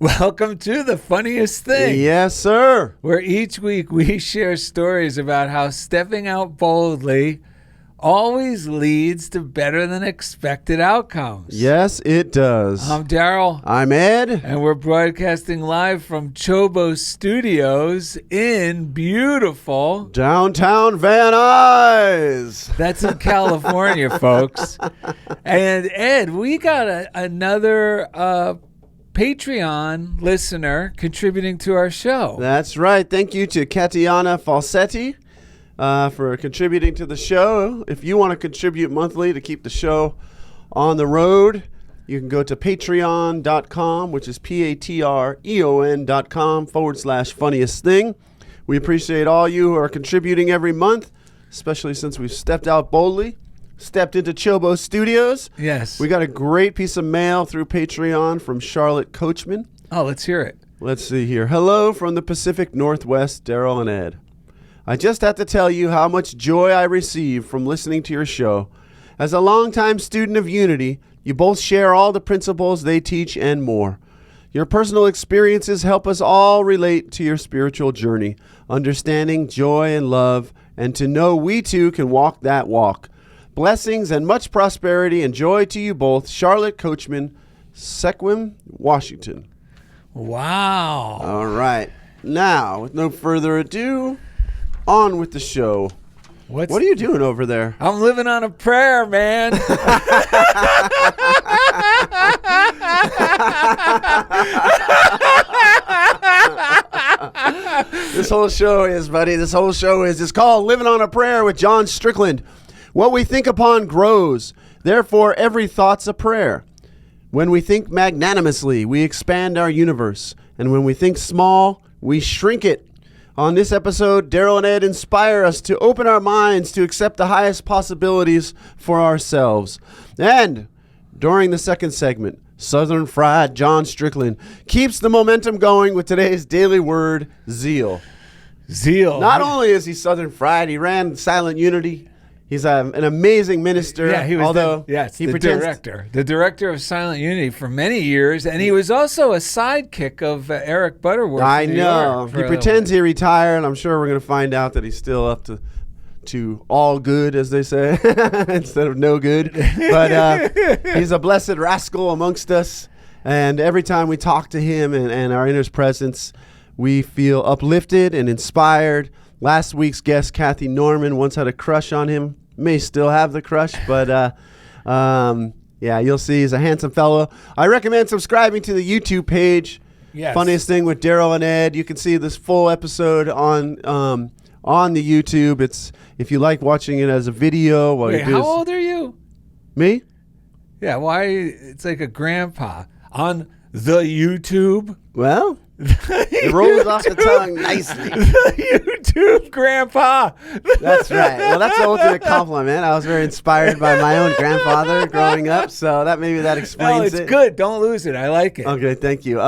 Welcome to The Funniest Thing. Yes, sir. Where each week we share stories about how stepping out boldly always leads to better than expected outcomes. Yes, it does. I'm Darrell. I'm Ed. And we're broadcasting live from CHOBO Studios in beautiful downtown Van Nuys. That's in California, folks. And Ed, we got another Patreon listener contributing to our show. That's right. Thank you to Katiana Falsetti for contributing to the show. If you want to contribute monthly to keep the show on the road, you can go to patreon.com, which is patreon.com/funniest thing. We appreciate all you who are contributing every month, especially since we've stepped out boldly. Stepped into CHOBO Studios. Yes. We got a great piece of mail through Patreon from Charlotte Coachman. Oh, let's hear it. Let's see here. Hello from the Pacific Northwest, Darrell and Ed. I just have to tell you how much joy I receive from listening to your show. As a longtime student of Unity, you both share all the principles they teach and more. Your personal experiences help us all relate to your spiritual journey, understanding joy and love, and to know we too can walk that walk. Blessings and much prosperity and joy to you both, Charlotte Coachman, Sequim, Washington. Wow. All right. Now, with no further ado, on with the show. What are you doing over there? I'm living on a prayer, man. This whole show is, buddy, it's called Living on a Prayer with John Strickland. What we think upon grows. Therefore, every thought's a prayer. When we think magnanimously, we expand our universe. And when we think small, we shrink it. On this episode, Darrell and Ed inspire us to open our minds to accept the highest possibilities for ourselves. And during the second segment, Southern Fried John Strickland keeps the momentum going with today's daily word, Zeal. Zeal. Not only is he Southern Fried, he ran Silent Unity. He's an amazing minister. Yeah, he was the director of Silent Unity for many years, and he was also a sidekick of Eric Butterworth. I know. He pretends he retired. I'm sure we're going to find out that he's still up to all good, as they say, instead of no good. But he's a blessed rascal amongst us, and every time we talk to him and are in his presence, we feel uplifted and inspired. Last week's guest, Kathy Norman, once had a crush on him. May still have the crush, but yeah, you'll see he's a handsome fellow. I recommend subscribing to the YouTube page. Yes. Funniest Thing with Darrell and Ed. You can see this full episode on the YouTube. It's if you like watching it as a video. Wait, how old are you? Me? Yeah, why? It's like a grandpa on the YouTube. Well, it rolls off the tongue nicely. The YouTube grandpa. That's right. Well, that's the ultimate compliment. I was very inspired by my own grandfather growing up, so that explains it. It's good. Don't lose it. I like it. Okay, thank you.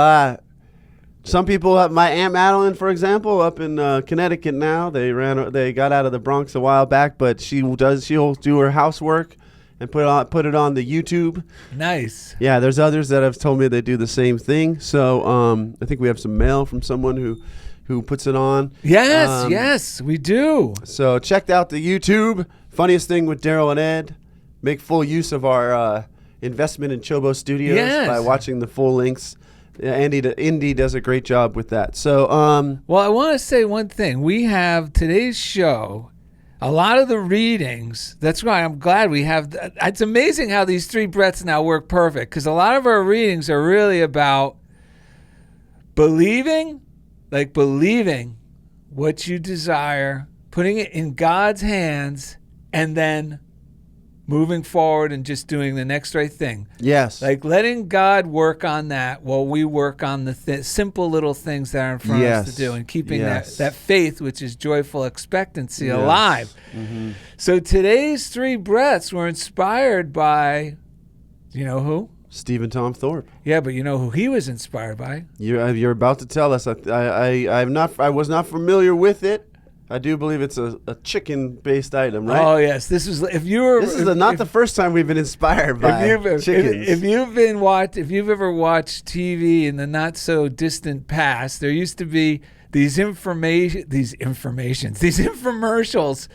Some people, my Aunt Madeline, for example, up in Connecticut now, they got out of the Bronx a while back, but she'll do her housework and put it on the YouTube. Nice. Yeah, there's others that have told me they do the same thing. So I think we have some mail from someone who puts it on. Yes, we do. So check out the YouTube, Funniest Thing with Darrell and Ed. Make full use of our investment in CHOBO Studios by watching the full links. Indy does a great job with that. So, well, I want to say one thing. We have today's show. A lot of the readings, that's why I'm glad we have, it's amazing how these three breaths now work perfect, because a lot of our readings are really about believing what you desire, putting it in God's hands, and then moving forward and just doing the next right thing. Yes. Like letting God work on that while we work on the simple little things that are in front of us to do, and keeping that faith, which is joyful expectancy, alive. Mm-hmm. So today's three breaths were inspired by, you know who? Stephen Tom Thorpe. Yeah, but you know who he was inspired by? You're about to tell us. I was not familiar with it. I do believe it's a chicken-based item, right? Oh yes, this is if you were. This is not the first time we've been inspired by chickens. If you've ever watched TV in the not so distant past, there used to be these infomercials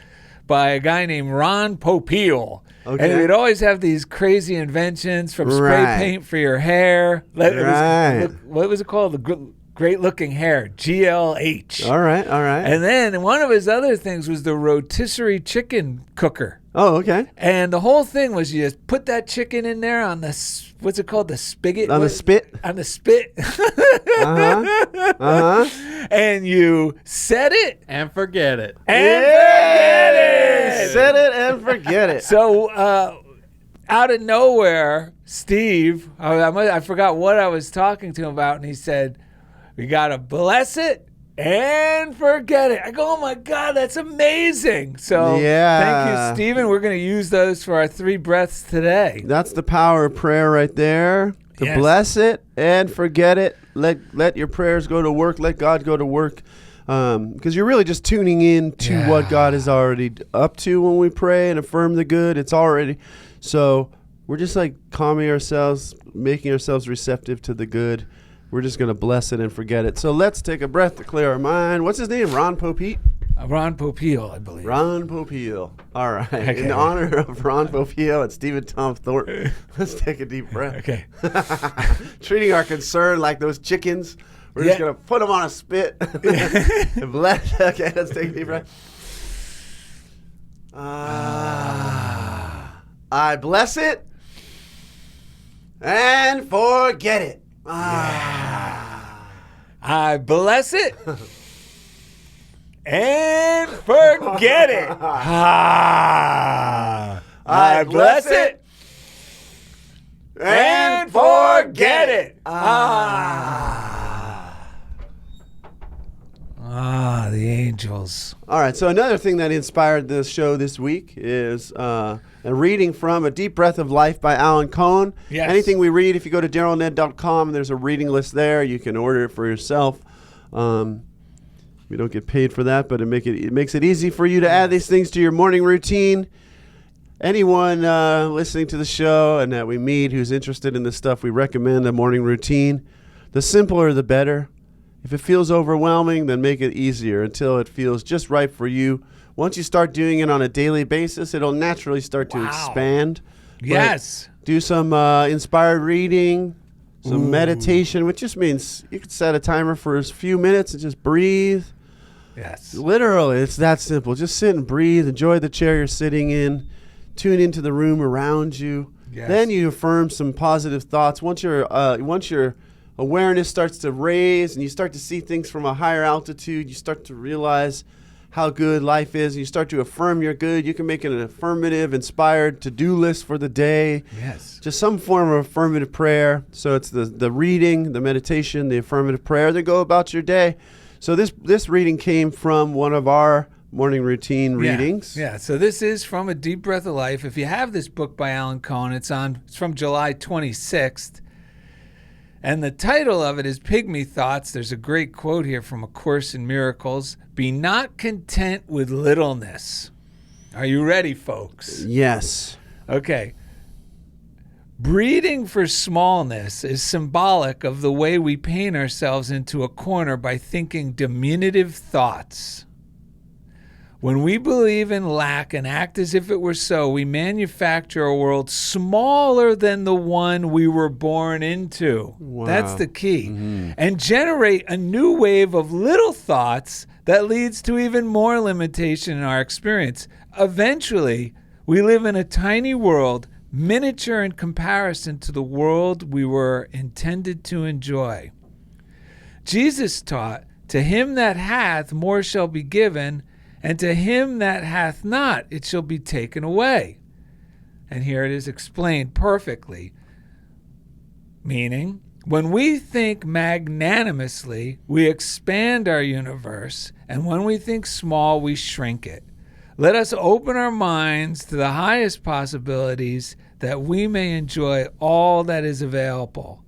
by a guy named Ron Popeil. Okay. And he'd always have these crazy inventions, from spray paint for your hair. What was it called? The great looking hair, GLH. All right. And then one of his other things was the rotisserie chicken cooker. Oh, okay. And the whole thing was you just put that chicken in there on the, what's it called? The spigot? On the spit? On the spit. And you set it. And forget it. Forget it. Set it and forget it. So, out of nowhere, Steve, I forgot what I was talking to him about, and he said, we got to bless it and forget it. I go, oh my God, that's amazing. So thank you, Stephen. We're going to use those for our 3 breaths today. That's the power of prayer right there. To bless it and forget it. Let your prayers go to work. Let God go to work. Because you're really just tuning in to what God is already up to when we pray and affirm the good. It's already. So we're just like calming ourselves, making ourselves receptive to the good. We're just going to bless it and forget it. So let's take a breath to clear our mind. What's his name? Ron Popeil? Ron Popeil, I believe. Ron Popeil. All right. Okay. In honor of Ron Popeil and Stephen Tom Thornton, let's take a deep breath. Okay. Treating our concern like those chickens. We're just going to put them on a spit. And bless. Okay, let's take a deep breath. I bless it and forget it. I bless it and forget it. I bless it and forget it. The angels. All right, so another thing that inspired this show this week is a reading from A Deep Breath of Life by Alan Cohen. Yes. Anything we read, if you go to darrellanded.com, there's a reading list there. You can order it for yourself. We don't get paid for that, but it makes it easy for you to add these things to your morning routine. Anyone listening to the show and that we meet who's interested in this stuff, we recommend a morning routine. The simpler, the better. If it feels overwhelming, then make it easier until it feels just right for you. Once you start doing it on a daily basis, it'll naturally start to expand. Yes. But do some inspired reading, some meditation, which just means you can set a timer for a few minutes and just breathe. Yes. Literally, it's that simple. Just sit and breathe. Enjoy the chair you're sitting in. Tune into the room around you. Yes. Then you affirm some positive thoughts. Once your awareness starts to raise and you start to see things from a higher altitude, you start to realize how good life is, and you start to affirm your good. You can make an affirmative, inspired to-do list for the day. Yes. Just some form of affirmative prayer. So it's the reading, the meditation, the affirmative prayer, then go about your day. So this reading came from one of our morning routine readings. Yeah, so this is from A Deep Breath of Life. If you have this book by Alan Cohen, it's from July 26th. And the title of it is Pygmy Thoughts. There's a great quote here from A Course in Miracles. Be not content with littleness. Are you ready, folks? Yes. Okay. Breeding for smallness is symbolic of the way we paint ourselves into a corner by thinking diminutive thoughts. When we believe in lack and act as if it were so, we manufacture a world smaller than the one we were born into. Wow. That's the key. Mm-hmm. And generate a new wave of little thoughts that leads to even more limitation in our experience. Eventually, we live in a tiny world, miniature in comparison to the world we were intended to enjoy. Jesus taught, "To him that hath, more shall be given, and to him that hath not, it shall be taken away." And here it is explained perfectly. Meaning, when we think magnanimously, we expand our universe, and when we think small, we shrink it. Let us open our minds to the highest possibilities that we may enjoy all that is available.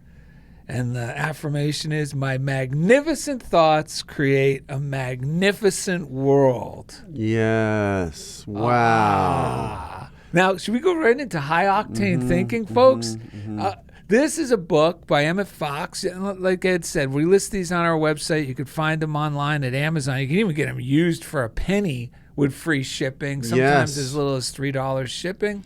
And the affirmation is, my magnificent thoughts create a magnificent world. Yes. Wow. Now, should we go right into high-octane thinking, folks? This is a book by Emmett Fox. Like Ed said, we list these on our website. You can find them online at Amazon. You can even get them used for a penny with free shipping, sometimes as little as $3 shipping.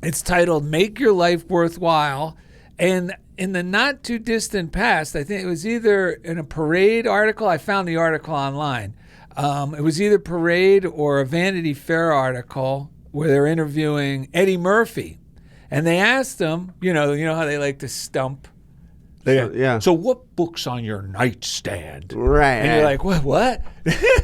It's titled Make Your Life Worthwhile. And in the not too distant past, I think it was either in a Parade article. I found the article online. It was either Parade or a Vanity Fair article where they're interviewing Eddie Murphy. And they asked him, you know how they like to stump. So what book's on your nightstand? Right. And you're like, what?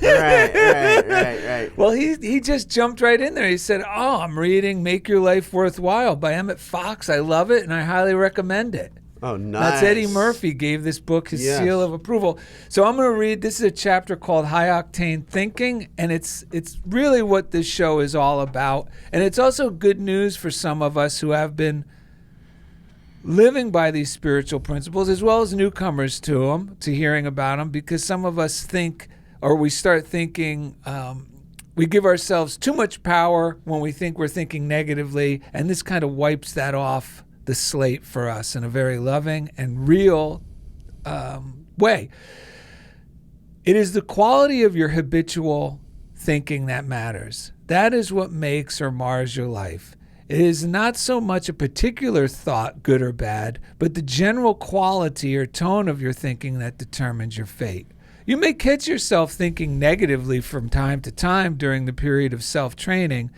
Right. Well, he just jumped right in there. He said, I'm reading Make Your Life Worthwhile by Emmett Fox. I love it, and I highly recommend it. Oh, nice. That's Eddie Murphy gave this book his seal of approval. So I'm going to read, this is a chapter called High Octane Thinking, and it's really what this show is all about. And it's also good news for some of us who have been living by these spiritual principles, as well as newcomers to them, to hearing about them, because some of us think, or we start thinking, we give ourselves too much power when we think we're thinking negatively, and this kind of wipes that off the slate for us in a very loving and real way. It is the quality of your habitual thinking that matters. That is what makes or mars your life. It is not so much a particular thought, good or bad, but the general quality or tone of your thinking that determines your fate. You may catch yourself thinking negatively from time to time during the period of self-training,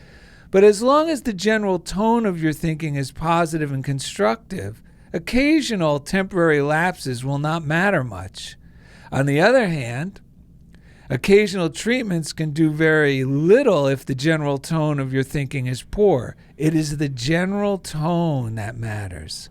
but as long as the general tone of your thinking is positive and constructive, occasional temporary lapses will not matter much. On the other hand, occasional treatments can do very little if the general tone of your thinking is poor. It is the general tone that matters.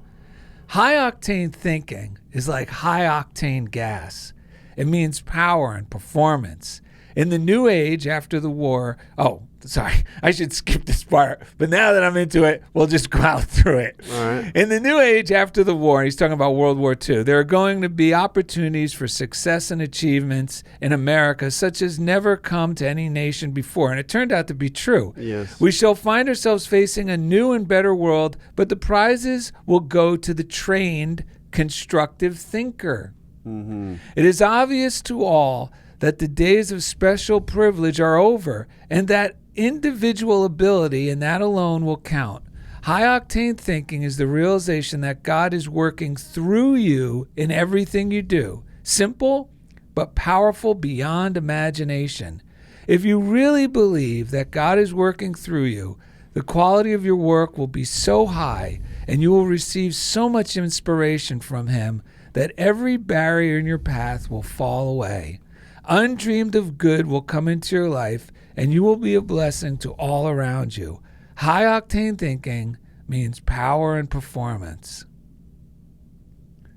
High-octane thinking is like high-octane gas. It means power and performance. In the new age after the war, I should skip this part, but now that I'm into it, we'll just go out through it. All right. In the new age after the war, he's talking about World War II, there are going to be opportunities for success and achievements in America such as never come to any nation before. And it turned out to be true. Yes. We shall find ourselves facing a new and better world, but the prizes will go to the trained, constructive thinker. Mm-hmm. It is obvious to all that the days of special privilege are over, and that individual ability and that alone will count. High-octane thinking is the realization that God is working through you in everything you do. Simple, but powerful beyond imagination. If you really believe that God is working through you, the quality of your work will be so high, and you will receive so much inspiration from Him that every barrier in your path will fall away. Undreamed of good will come into your life, and you will be a blessing to all around you. High-octane thinking means power and performance.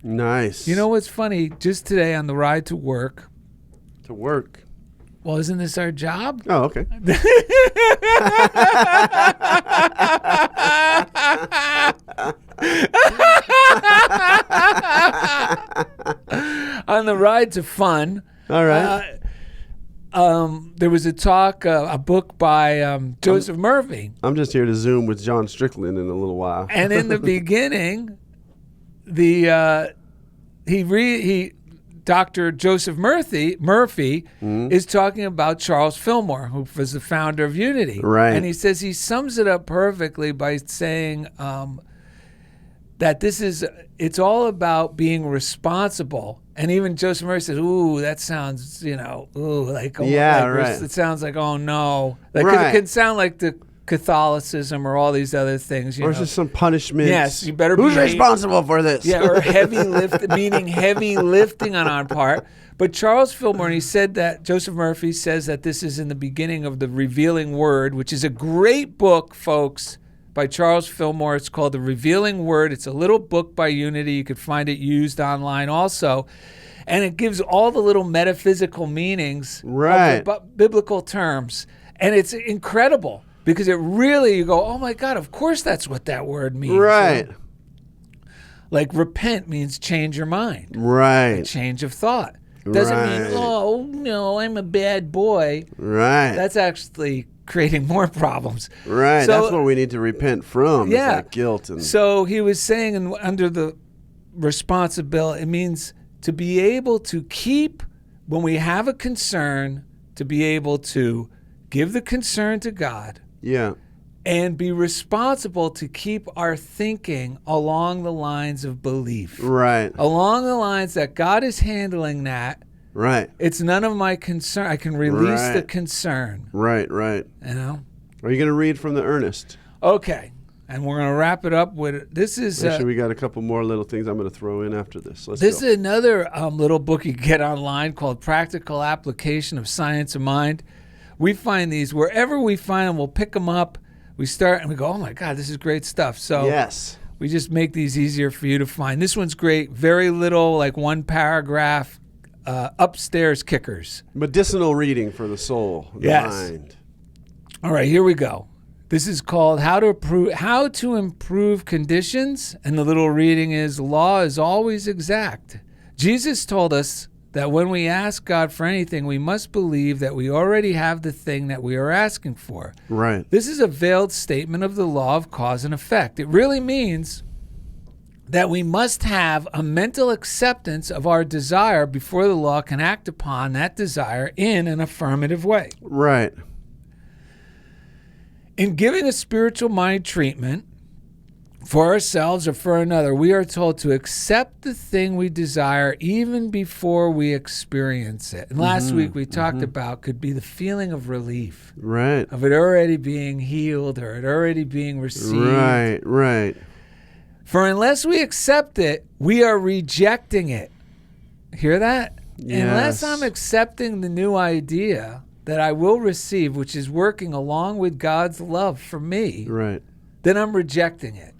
Nice. You know what's funny? Just today on the ride to work. To work. Well, isn't this our job? Oh, okay. On the ride to fun. All right. There was a talk, a book by Joseph Murphy. I'm just here to Zoom with John Strickland in a little while. And in the beginning, Dr. Joseph Murphy is talking about Charles Fillmore, who was the founder of Unity. Right. And he says he sums it up perfectly by saying that it's all about being responsible. And even Joseph Murphy says, ooh, that sounds, right. It sounds like, oh no. Like, 'cause it can sound like the Catholicism or all these other things. Or just some punishments. Yes, you better Who's responsible for this? Yeah, or heavy lifting on our part. But Charles Fillmore, and he said that, Joseph Murphy says that this is in the beginning of the Revealing Word, which is a great book, folks, by Charles Fillmore. It's called The Revealing Word. It's a little book by Unity. You could find it used online also. And it gives all the little metaphysical meanings of the biblical terms. And it's incredible because it really, you go, oh my God, of course that's what that word means. Right. Like repent means change your mind. Right. A change of thought. Doesn't mean, Right. oh, no, I'm a bad boy. Right. That's actually creating more problems. Right. So- That's what we need to repent from. Is Yeah. that guilt. And So he was saying under the responsibility, it means to be able to keep, when we have a concern, to be able to give the concern to God yeah. and be responsible to keep our thinking along the lines of belief. Right. Along the lines that God is handling that. Right. It's none of my concern. I can release the Right. concern, Right. Right. you know? Are you going to read from the earnest? Okay. And we're going to wrap it up with, this is... Actually, we got a couple more little things I'm going to throw in after this. Let's This go. is another little book you can get online called Practical Application of Science of Mind. We find these wherever we find them. We'll pick them up. We start and we go, oh my God, this is great stuff. So Yes. we just make these easier for you to find. This one's great. Very little, like one paragraph, upstairs kickers. Medicinal reading for the soul, the Yes. mind. All right, here we go. This is called How to Improve Conditions, and the little reading is, law is always exact. Jesus told us that when we ask God for anything, we must believe that we already have the thing that we are asking for. Right. This is a veiled statement of the law of cause and effect. It really means that we must have a mental acceptance of our desire before the law can act upon that desire in an affirmative way. Right. In giving a spiritual mind treatment for ourselves or for another, we are told to accept the thing we desire even before we experience it. And last week we talked about could be the feeling of relief, Right. of it already being healed or it already being received. Right. Right. For unless we accept it, we are rejecting it. Hear that? Unless Yes. I'm accepting the new idea that I will receive, which is working along with God's love for me, Right. then I'm rejecting it.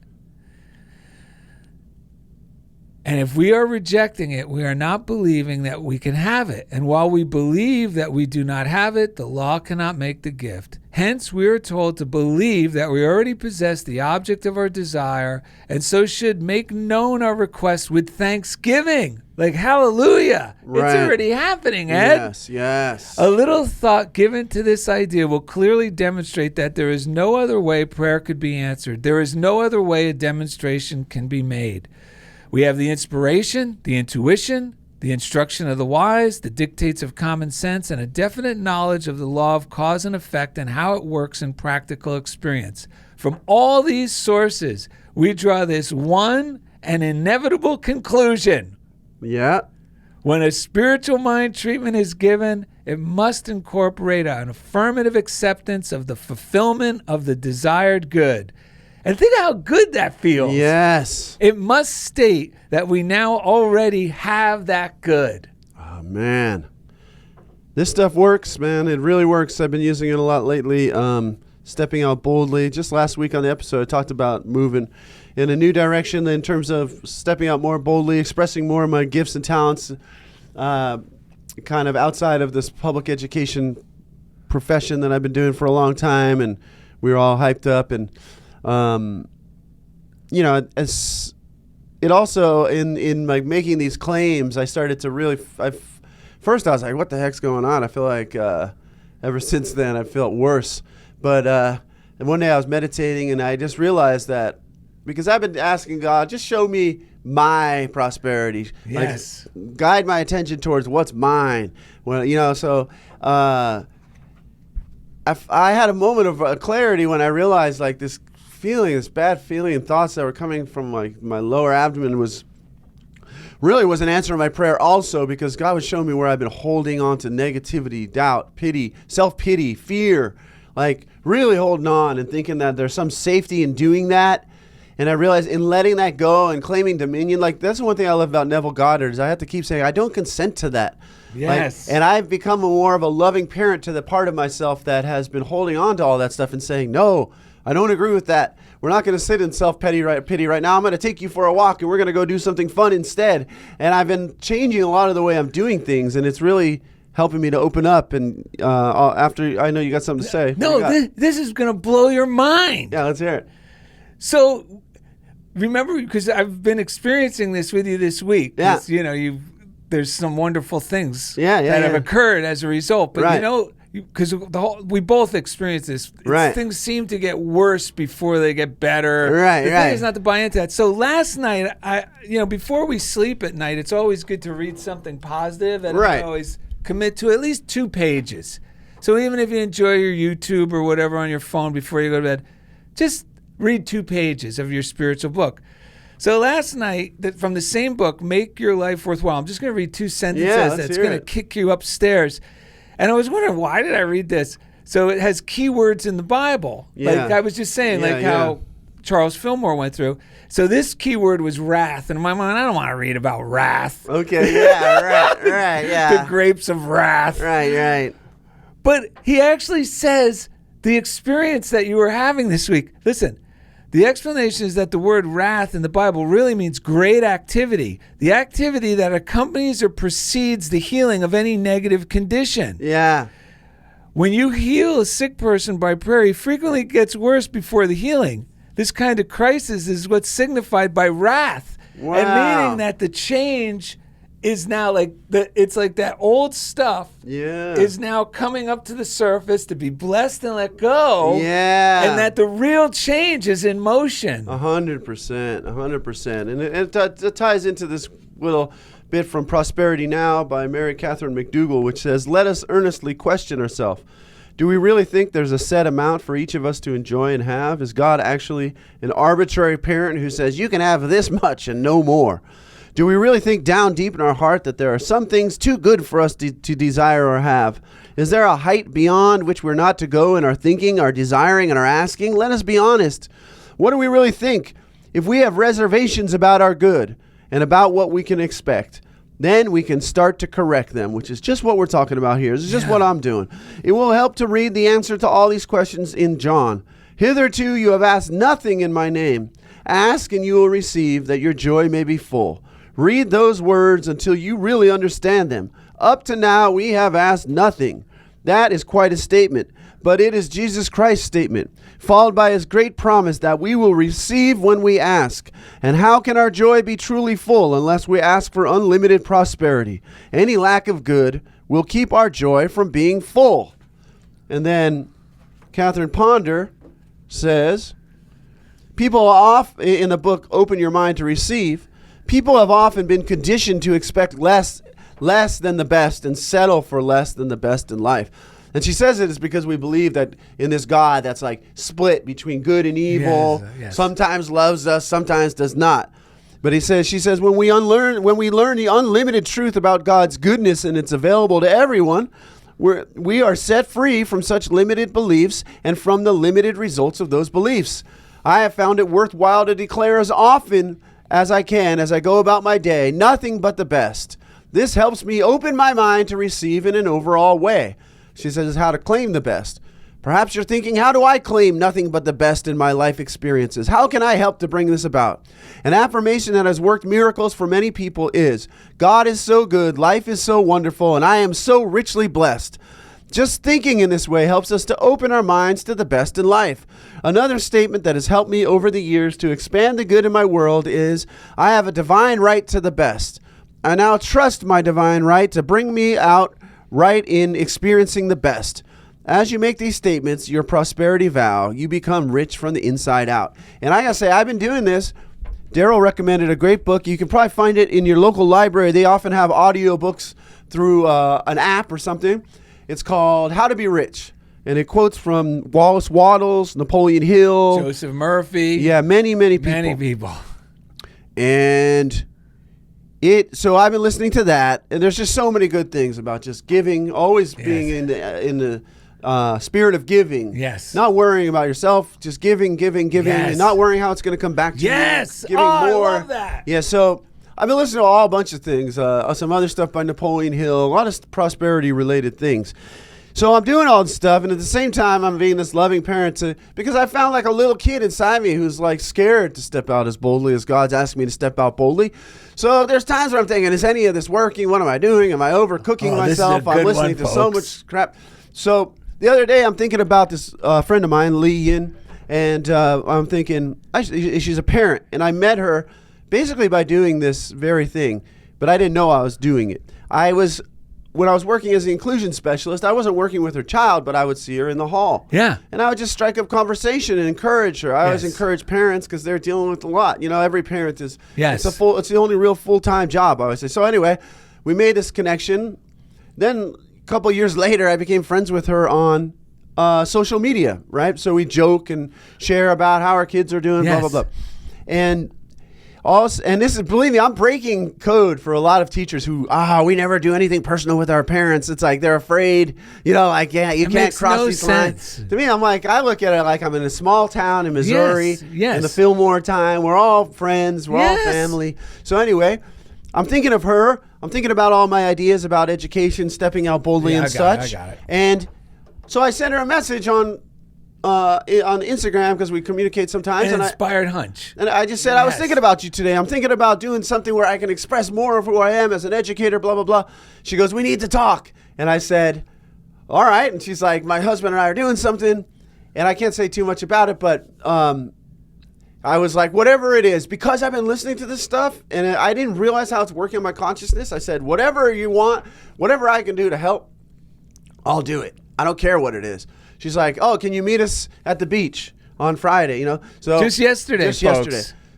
And if we are rejecting it, we are not believing that we can have it. And while we believe that we do not have it, the law cannot make the gift. Hence, we are told to believe that we already possess the object of our desire, and so should make known our request with thanksgiving. Like, hallelujah. Right. It's already happening, Ed. Yes. Yes. A little thought given to this idea will clearly demonstrate that there is no other way prayer could be answered. There is no other way a demonstration can be made. We have the inspiration, the intuition, the instruction of the wise, the dictates of common sense, and a definite knowledge of the law of cause and effect and how it works in practical experience. From all these sources, we draw this one and inevitable conclusion. Yeah. When a spiritual mind treatment is given, it must incorporate an affirmative acceptance of the fulfillment of the desired good. And think how good that feels. Yes. It must state that we now already have that good. Oh, man. This stuff works, man. It really works. I've been using it a lot lately. Stepping out boldly. Just last week on the episode, I talked about moving in a new direction in terms of stepping out more boldly, expressing more of my gifts and talents, kind of outside of this public education profession that I've been doing for a long time. And we were all hyped up. And, as it also, in like making these claims, I started to really, first I was like, what the heck's going on? I feel like ever since then I felt worse. But and one day I was meditating and I just realized that because I've been asking God, just show me my prosperity. Yes. Like, guide my attention towards what's mine. Well, so I had a moment of clarity when I realized like this bad feeling and thoughts that were coming from like my lower abdomen wasn't answering my prayer also, because God was showing me where I've been holding on to negativity, doubt, pity, self-pity, fear, like really holding on and thinking that there's some safety in doing that. And I realized in letting that go and claiming dominion, like that's the one thing I love about Neville Goddard is I have to keep saying, I don't consent to that. Yes. And I've become more of a loving parent to the part of myself that has been holding on to all that stuff and saying, no, I don't agree with that. We're not going to sit in self-pity right now. I'm going to take you for a walk and we're going to go do something fun instead. And I've been changing a lot of the way I'm doing things, and it's really helping me to open up. And after, I know you got something to say. No, this is going to blow your mind. Yeah, let's hear it. So remember, because I've been experiencing this with you this week. Yeah. There's some wonderful things that have occurred as a result. But Right. because we both experience this. Right. Things seem to get worse before they get better. Right, the right. thing is not to buy into that. So last night, before we sleep at night, it's always good to read something positive, and Right. I always commit to at least 2 pages. So even if you enjoy your YouTube or whatever on your phone before you go to bed, just read 2 pages of your spiritual book. So last night, from the same book, Make Your Life Worthwhile, I'm just going to read 2 sentences that's going to kick you upstairs. And I was wondering, why did I read this? So it has keywords in the Bible. Yeah. Like I was just saying, how Charles Fillmore went through. So this keyword was wrath. And in my mind, I don't want to read about wrath. Okay, yeah, right, yeah. The grapes of wrath. Right. But he actually says the experience that you were having this week. Listen, the explanation is that the word wrath in the Bible really means great activity, the activity that accompanies or precedes the healing of any negative condition. Yeah. When you heal a sick person by prayer, he frequently gets worse before the healing. This kind of crisis is what's signified by wrath. Wow. And meaning that the change is now it's like that old stuff is now coming up to the surface to be blessed and let go. Yeah. And that the real change is in motion. 100%. And it ties into this little bit from Prosperity Now by Mary Catherine McDougall, which says, let us earnestly question ourselves. Do we really think there's a set amount for each of us to enjoy and have? Is God actually an arbitrary parent who says, you can have this much and no more? Do we really think down deep in our heart that there are some things too good for us to desire or have? Is there a height beyond which we're not to go in our thinking, our desiring, and our asking? Let us be honest. What do we really think? If we have reservations about our good and about what we can expect, then we can start to correct them, which is just what we're talking about here. This is just what I'm doing. It will help to read the answer to all these questions in John. Hitherto you have asked nothing in my name. Ask and you will receive, that your joy may be full. Read those words until you really understand them. Up to now, we have asked nothing. That is quite a statement, but it is Jesus Christ's statement, followed by his great promise that we will receive when we ask. And how can our joy be truly full unless we ask for unlimited prosperity? Any lack of good will keep our joy from being full. And then Catherine Ponder says, people off in the book, Open Your Mind to Receive, people have often been conditioned to expect less than the best and settle for less than the best in life. And she says it is because we believe that in this God that's like split between good and evil, sometimes loves us, sometimes does not. But she says, when we learn the unlimited truth about God's goodness and it's available to everyone, we are set free from such limited beliefs and from the limited results of those beliefs. I have found it worthwhile to declare as often as I can, as I go about my day, nothing but the best. This helps me open my mind to receive in an overall way. She says how to claim the best. Perhaps you're thinking, how do I claim nothing but the best in my life experiences? How can I help to bring this about? An affirmation that has worked miracles for many people is, God is so good, life is so wonderful, and I am so richly blessed. Just thinking in this way helps us to open our minds to the best in life. Another statement that has helped me over the years to expand the good in my world is, I have a divine right to the best. I now trust my divine right to bring me out right in experiencing the best. As you make these statements, your prosperity vow, you become rich from the inside out. And I gotta say, I've been doing this. Darrell recommended a great book. You can probably find it in your local library. They often have audio books through an app or something. It's called How to Be Rich. And it quotes from Wallace Wattles, Napoleon Hill. Joseph Murphy. Yeah, many people. Many people. And so I've been listening to that. And there's just so many good things about just giving, always being in the spirit of giving. Yes. Not worrying about yourself, just giving, and not worrying how it's going to come back to you. Yes. Giving more. I love that. Yeah, so I've been listening to a bunch of things, some other stuff by Napoleon Hill, a lot of prosperity-related things. So I'm doing all this stuff, and at the same time, I'm being this loving parent because I found like a little kid inside me who's like scared to step out as boldly as God's asking me to step out boldly. So there's times where I'm thinking, is any of this working? What am I doing? Am I overcooking myself? I'm listening to so much crap. So the other day, I'm thinking about this friend of mine, Lee Yin, And I'm thinking, she's a parent. And I met her basically by doing this very thing. But I didn't know I was doing it. When I was working as the inclusion specialist, I wasn't working with her child, but I would see her in the hall. Yeah. And I would just strike up conversation and encourage her. I always encourage parents because they're dealing with a lot. Every parent is, it's the only real full-time job, I would say. So anyway, we made this connection. Then a couple years later, I became friends with her on social media, right? So we joke and share about how our kids are doing, blah, blah, blah. And this is, believe me, I'm breaking code for a lot of teachers who, we never do anything personal with our parents. It's like they're afraid, you can't cross these lines. To me, I look at it like I'm in a small town in Missouri, in the Fillmore time. We're all friends, we're all family. So anyway, I'm thinking of her. I'm thinking about all my ideas about education, stepping out boldly and such. I got it. And so I sent her a message on Instagram because we communicate sometimes. An inspired hunch. And I just said, I was thinking about you today. I'm thinking about doing something where I can express more of who I am as an educator, blah, blah, blah. She goes, we need to talk. And I said, all right. And she's like, my husband and I are doing something. And I can't say too much about it, but I was like, whatever it is, because I've been listening to this stuff and I didn't realize how it's working on my consciousness. I said, whatever you want, whatever I can do to help, I'll do it. I don't care what it is. She's like, oh, can you meet us at the beach on Friday? So just yesterday.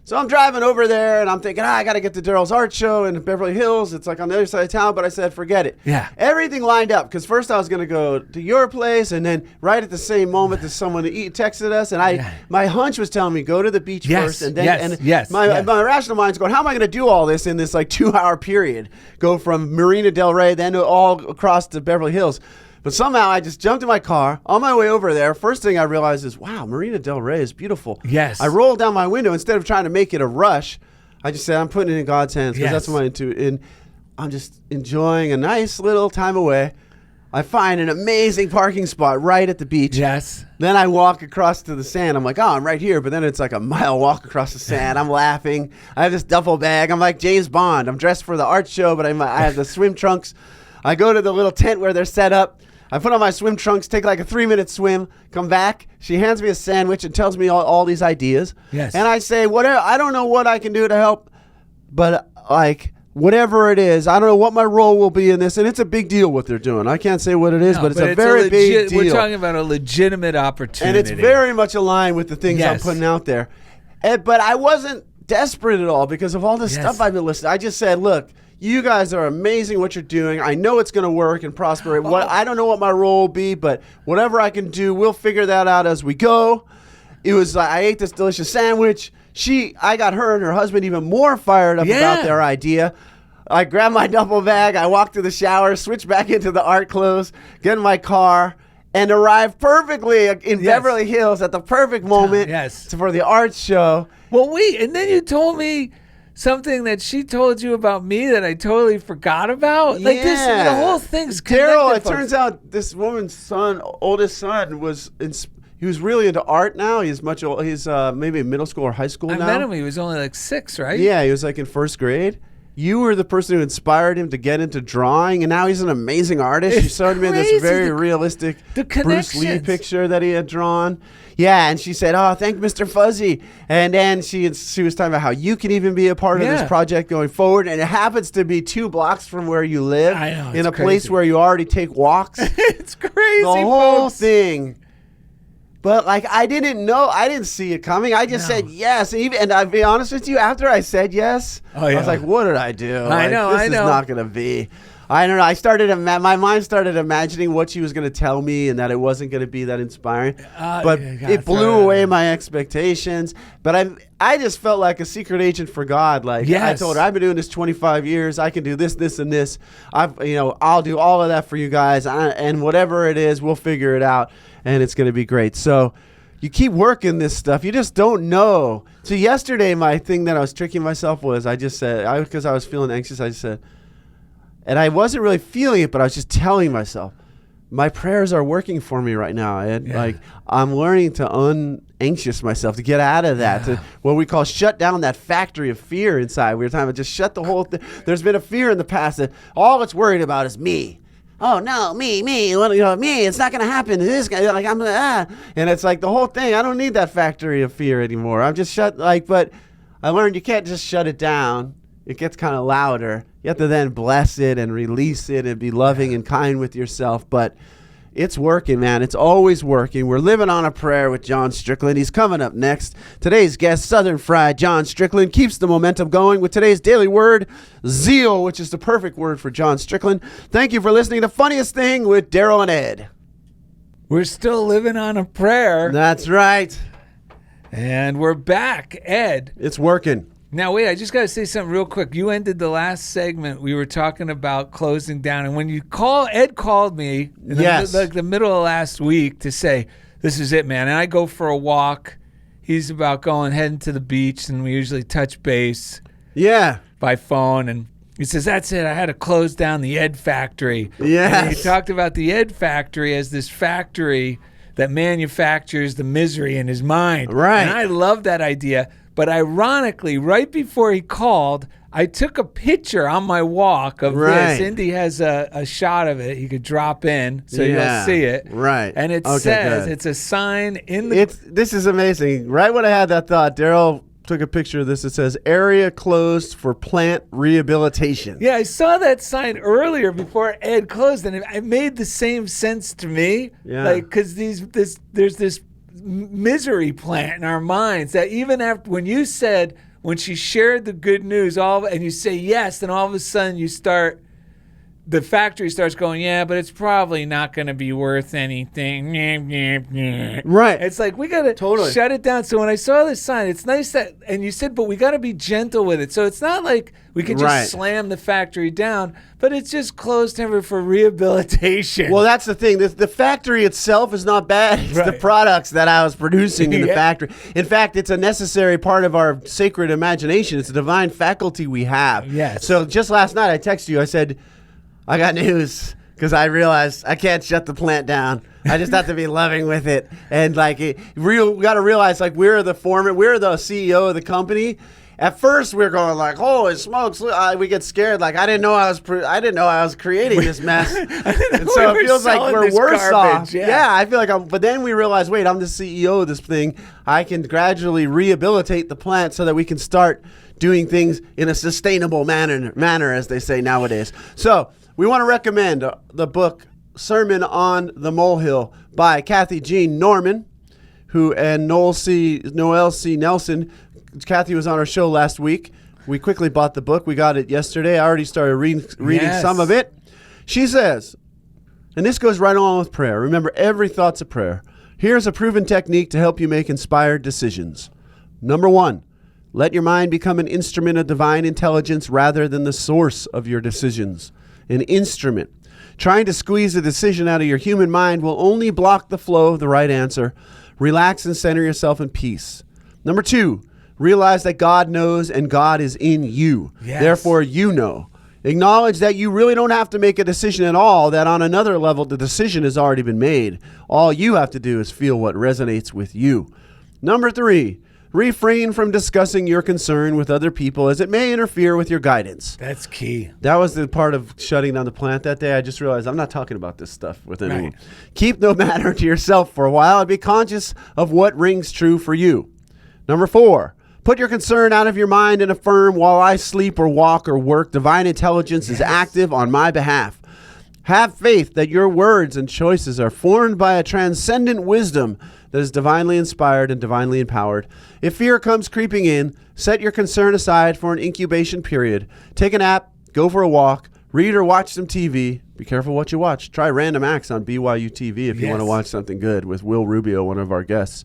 So I'm driving over there and I'm thinking, I got to get to Darrell's art show in Beverly Hills. It's like on the other side of town, but I said, forget it. Yeah. Everything lined up because first I was going to go to your place and then right at the same moment there's someone texted us and my hunch was telling me go to the beach first and then my rational mind's going, how am I going to do all this in this like 2-hour period? Go from Marina Del Rey then all across to Beverly Hills. But somehow I just jumped in my car. On my way over there, first thing I realized is, wow, Marina Del Rey is beautiful. Yes. I rolled down my window. Instead of trying to make it a rush, I just said, I'm putting it in God's hands because that's what I'm into. And I'm just enjoying a nice little time away. I find an amazing parking spot right at the beach. Yes. Then I walk across to the sand. I'm like, I'm right here. But then it's like a mile walk across the sand. I'm laughing. I have this duffel bag. I'm like James Bond. I'm dressed for the art show, but I have the swim trunks. I go to the little tent where they're set up. I put on my swim trunks, take like a 3-minute swim, come back. She hands me a sandwich and tells me all these ideas. Yes. And I say, whatever. I don't know what I can do to help, but like whatever it is, I don't know what my role will be in this. And it's a big deal what they're doing. I can't say what it is, but it's a very big deal. We're talking about a legitimate opportunity. And it's very much aligned with the things I'm putting out there. But I wasn't desperate at all because of all the stuff I've been listening. I just said, look, you guys are amazing what you're doing. I know it's going to work and prosper. I don't know what my role will be, but whatever I can do, we'll figure that out as we go. It was like I ate this delicious sandwich. I got her and her husband even more fired up about their idea. I grabbed my duffel bag. I walked to the shower, switched back into the art clothes, get in my car, and arrived perfectly in Beverly Hills at the perfect moment for the art show. Well, and then you told me something that she told you about me that I totally forgot about. Like this, the whole thing's connected. Darrell, it turns out this woman's oldest son he was really into art now. He's maybe in middle school or high school now. I met him. He was only like 6, right? Yeah, he was like in first grade. You were the person who inspired him to get into drawing, and now he's an amazing artist. You showed me this very realistic Bruce Lee picture that he had drawn. Yeah, and she said, "Oh, thank Mr. Fuzzy." And then she was talking about how you can even be a part of this project going forward, and it happens to be 2 blocks from where you live, in a place where you already take walks. It's crazy, the whole thing. But like I didn't see it coming. I just said yes. And I'll be honest with you, after I said yes, I was like, what did I do? This is not going to be. I don't know. My mind started imagining what she was going to tell me and that it wasn't going to be that inspiring. But it blew away my expectations. But I just felt like a secret agent for God. Like I told her, I've been doing this 25 years. I can do this, this, and this. I'll do all of that for you guys. And whatever it is, we'll figure it out. And it's going to be great. So you keep working this stuff. You just don't know. So yesterday, my thing that I was tricking myself was I just said, because I was feeling anxious, I just said, and I wasn't really feeling it, but I was just telling myself, my prayers are working for me right now. And like I'm learning to unanxious myself, to get out of that, to what we call shut down that factory of fear inside. We were talking about just shut the whole thing. There's been a fear in the past that all it's worried about is me. oh no, me, me, it's not gonna happen. This guy, like and it's like the whole thing. I don't need that factory of fear anymore. I'm just but I learned you can't just shut it down. It gets kind of louder. You have to then bless it and release it and be loving and kind with yourself. But it's working, man. It's always working. We're living on a prayer with John Strickland. He's coming up next. Today's guest, Southern Fried John Strickland, keeps the momentum going with today's daily word, Zeal, which is the perfect word for John Strickland. Thank you for listening to Funniest Thing with Darrell and Ed. We're still living on a prayer. That's right. And we're back, Ed. It's working. Now, wait, I just got to say something real quick. You ended the last segment. We were talking about closing down. And when you Ed called me in the middle of last week to say, this is it, man. And I go for a walk. He's about heading to the beach, and we usually touch base by phone. And he says, that's it. I had to close down the Ed factory. Yes. And he talked about the Ed factory as this factory that manufactures the misery in his mind. Right. And I love that idea. But ironically, right before he called, I took a picture on my walk of this. Indy has a shot of it. He could drop in so you'll see it. Right. And it says, it's a sign in the... This is amazing. Right when I had that thought, Darrell took a picture of this. It says, area closed for plant rehabilitation. Yeah, I saw that sign earlier before Ed closed, and it made the same sense to me. Yeah. Like, because there's this misery plant in our minds that even after when she shared the good news and you say yes, then all of a sudden the factory starts going, yeah, but it's probably not going to be worth anything. Right. It's like, we got to shut it down. So when I saw this sign, it's nice that, and you said, but we got to be gentle with it. So it's not like we can just slam the factory down, but it's just closed temporarily for rehabilitation. Well, that's the thing. The factory itself is not bad. It's the products that I was producing in the factory. In fact, it's a necessary part of our sacred imagination. It's a divine faculty we have. Yes. So just last night, I texted you. I said, I got news, because I realized I can't shut the plant down. I just have to be loving with it. And we got to realize, we're the foreman, we're the CEO of the company. At first, we're going holy smokes! We get scared. I didn't know I was creating this mess. And so it feels like we're worse off. Yeah, I feel like But then we realize, wait, I'm the CEO of this thing. I can gradually rehabilitate the plant so that we can start doing things in a sustainable manner, as they say nowadays. So we want to recommend the book Sermon on the Molehill by Kathy Jean Norman, and Noel C. Nelson. Kathy was on our show last week. We quickly bought the book. We got it yesterday. I already started reading some of it. She says, and this goes right on with prayer. Remember, every thought's a prayer. Here's a proven technique to help you make inspired decisions. Number 1, let your mind become an instrument of divine intelligence rather than the source of your decisions. An instrument. Trying to squeeze a decision out of your human mind will only block the flow of the right answer. Relax and center yourself in peace. Number 2, realize that God knows and God is in you. Yes. Therefore, you know. Acknowledge that you really don't have to make a decision at all, that on another level, the decision has already been made. All you have to do is feel what resonates with you. Number 3, refrain from discussing your concern with other people as it may interfere with your guidance. That's key. That was the part of shutting down the plant that day. I just realized I'm not talking about this stuff with anyone. Keep no matter to yourself for a while and be conscious of what rings true for you. Number 4, put your concern out of your mind and affirm, while I sleep or walk or work, divine intelligence is active on my behalf. Have faith that your words and choices are formed by a transcendent wisdom that is divinely inspired and divinely empowered. If fear comes creeping in, set your concern aside for an incubation period. Take a nap, go for a walk, read or watch some TV. Be careful what you watch. Try Random Acts on BYU TV if you want to watch something good with Will Rubio, one of our guests.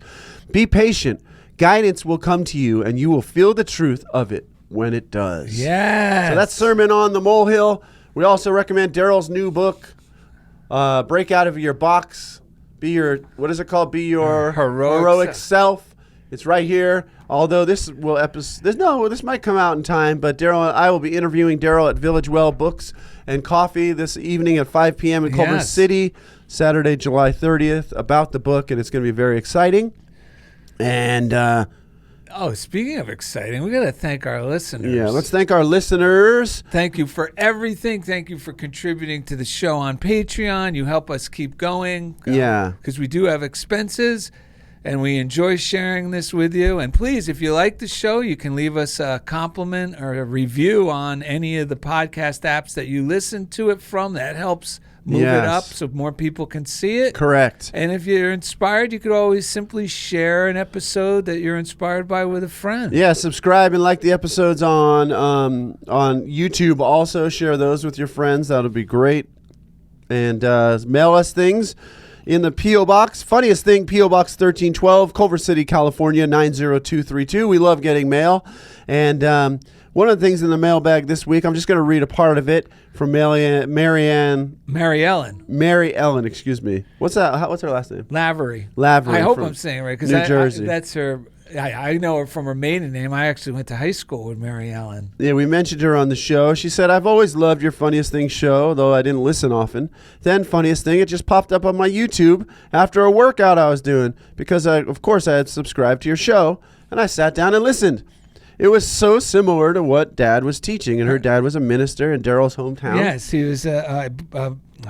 Be patient. Guidance will come to you, and you will feel the truth of it when it does. Yes. So that's Sermon on the Molehill. We also recommend Darrell's new book, Break Out of Your Box. Be your, what is it called? Be your heroic self. It's right here. Although this might come out in time, but Darrell and I will be interviewing Darrell at Village Well Books and Coffee this evening at 5 p.m. in Culver City, Saturday, July 30th, about the book, and it's going to be very exciting. And Oh, speaking of exciting, we got to thank our listeners. Yeah, let's thank our listeners. Thank you for everything. Thank you for contributing to the show on Patreon. You help us keep going. Yeah. Because we do have expenses, and we enjoy sharing this with you. And please, if you like the show, you can leave us a compliment or a review on any of the podcast apps that you listen to it from. That helps move it up so more people can see it. Correct. And if you're inspired, you could always simply share an episode that you're inspired by with a friend. Yeah, subscribe and like the episodes on YouTube. Also, share those with your friends. That'll be great. And mail us things in the P.O. Box. Funniest thing, P.O. Box 1312, Culver City, California, 90232. We love getting mail. And one of the things in the mailbag this week, I'm just going to read a part of it from Mary Ellen. Mary Ellen, excuse me. What's that? What's her last name? Lavery. I hope I'm saying it right, because New Jersey. That's her. I know her from her maiden name. I actually went to high school with Mary Ellen. Yeah, we mentioned her on the show. She said, I've always loved your Funniest Thing show, though I didn't listen often. Then, Funniest Thing, it just popped up on my YouTube after a workout I was doing because, of course, I had subscribed to your show, and I sat down and listened. It was so similar to what Dad was teaching, and her dad was a minister in Darrell's hometown. Yes, he was, I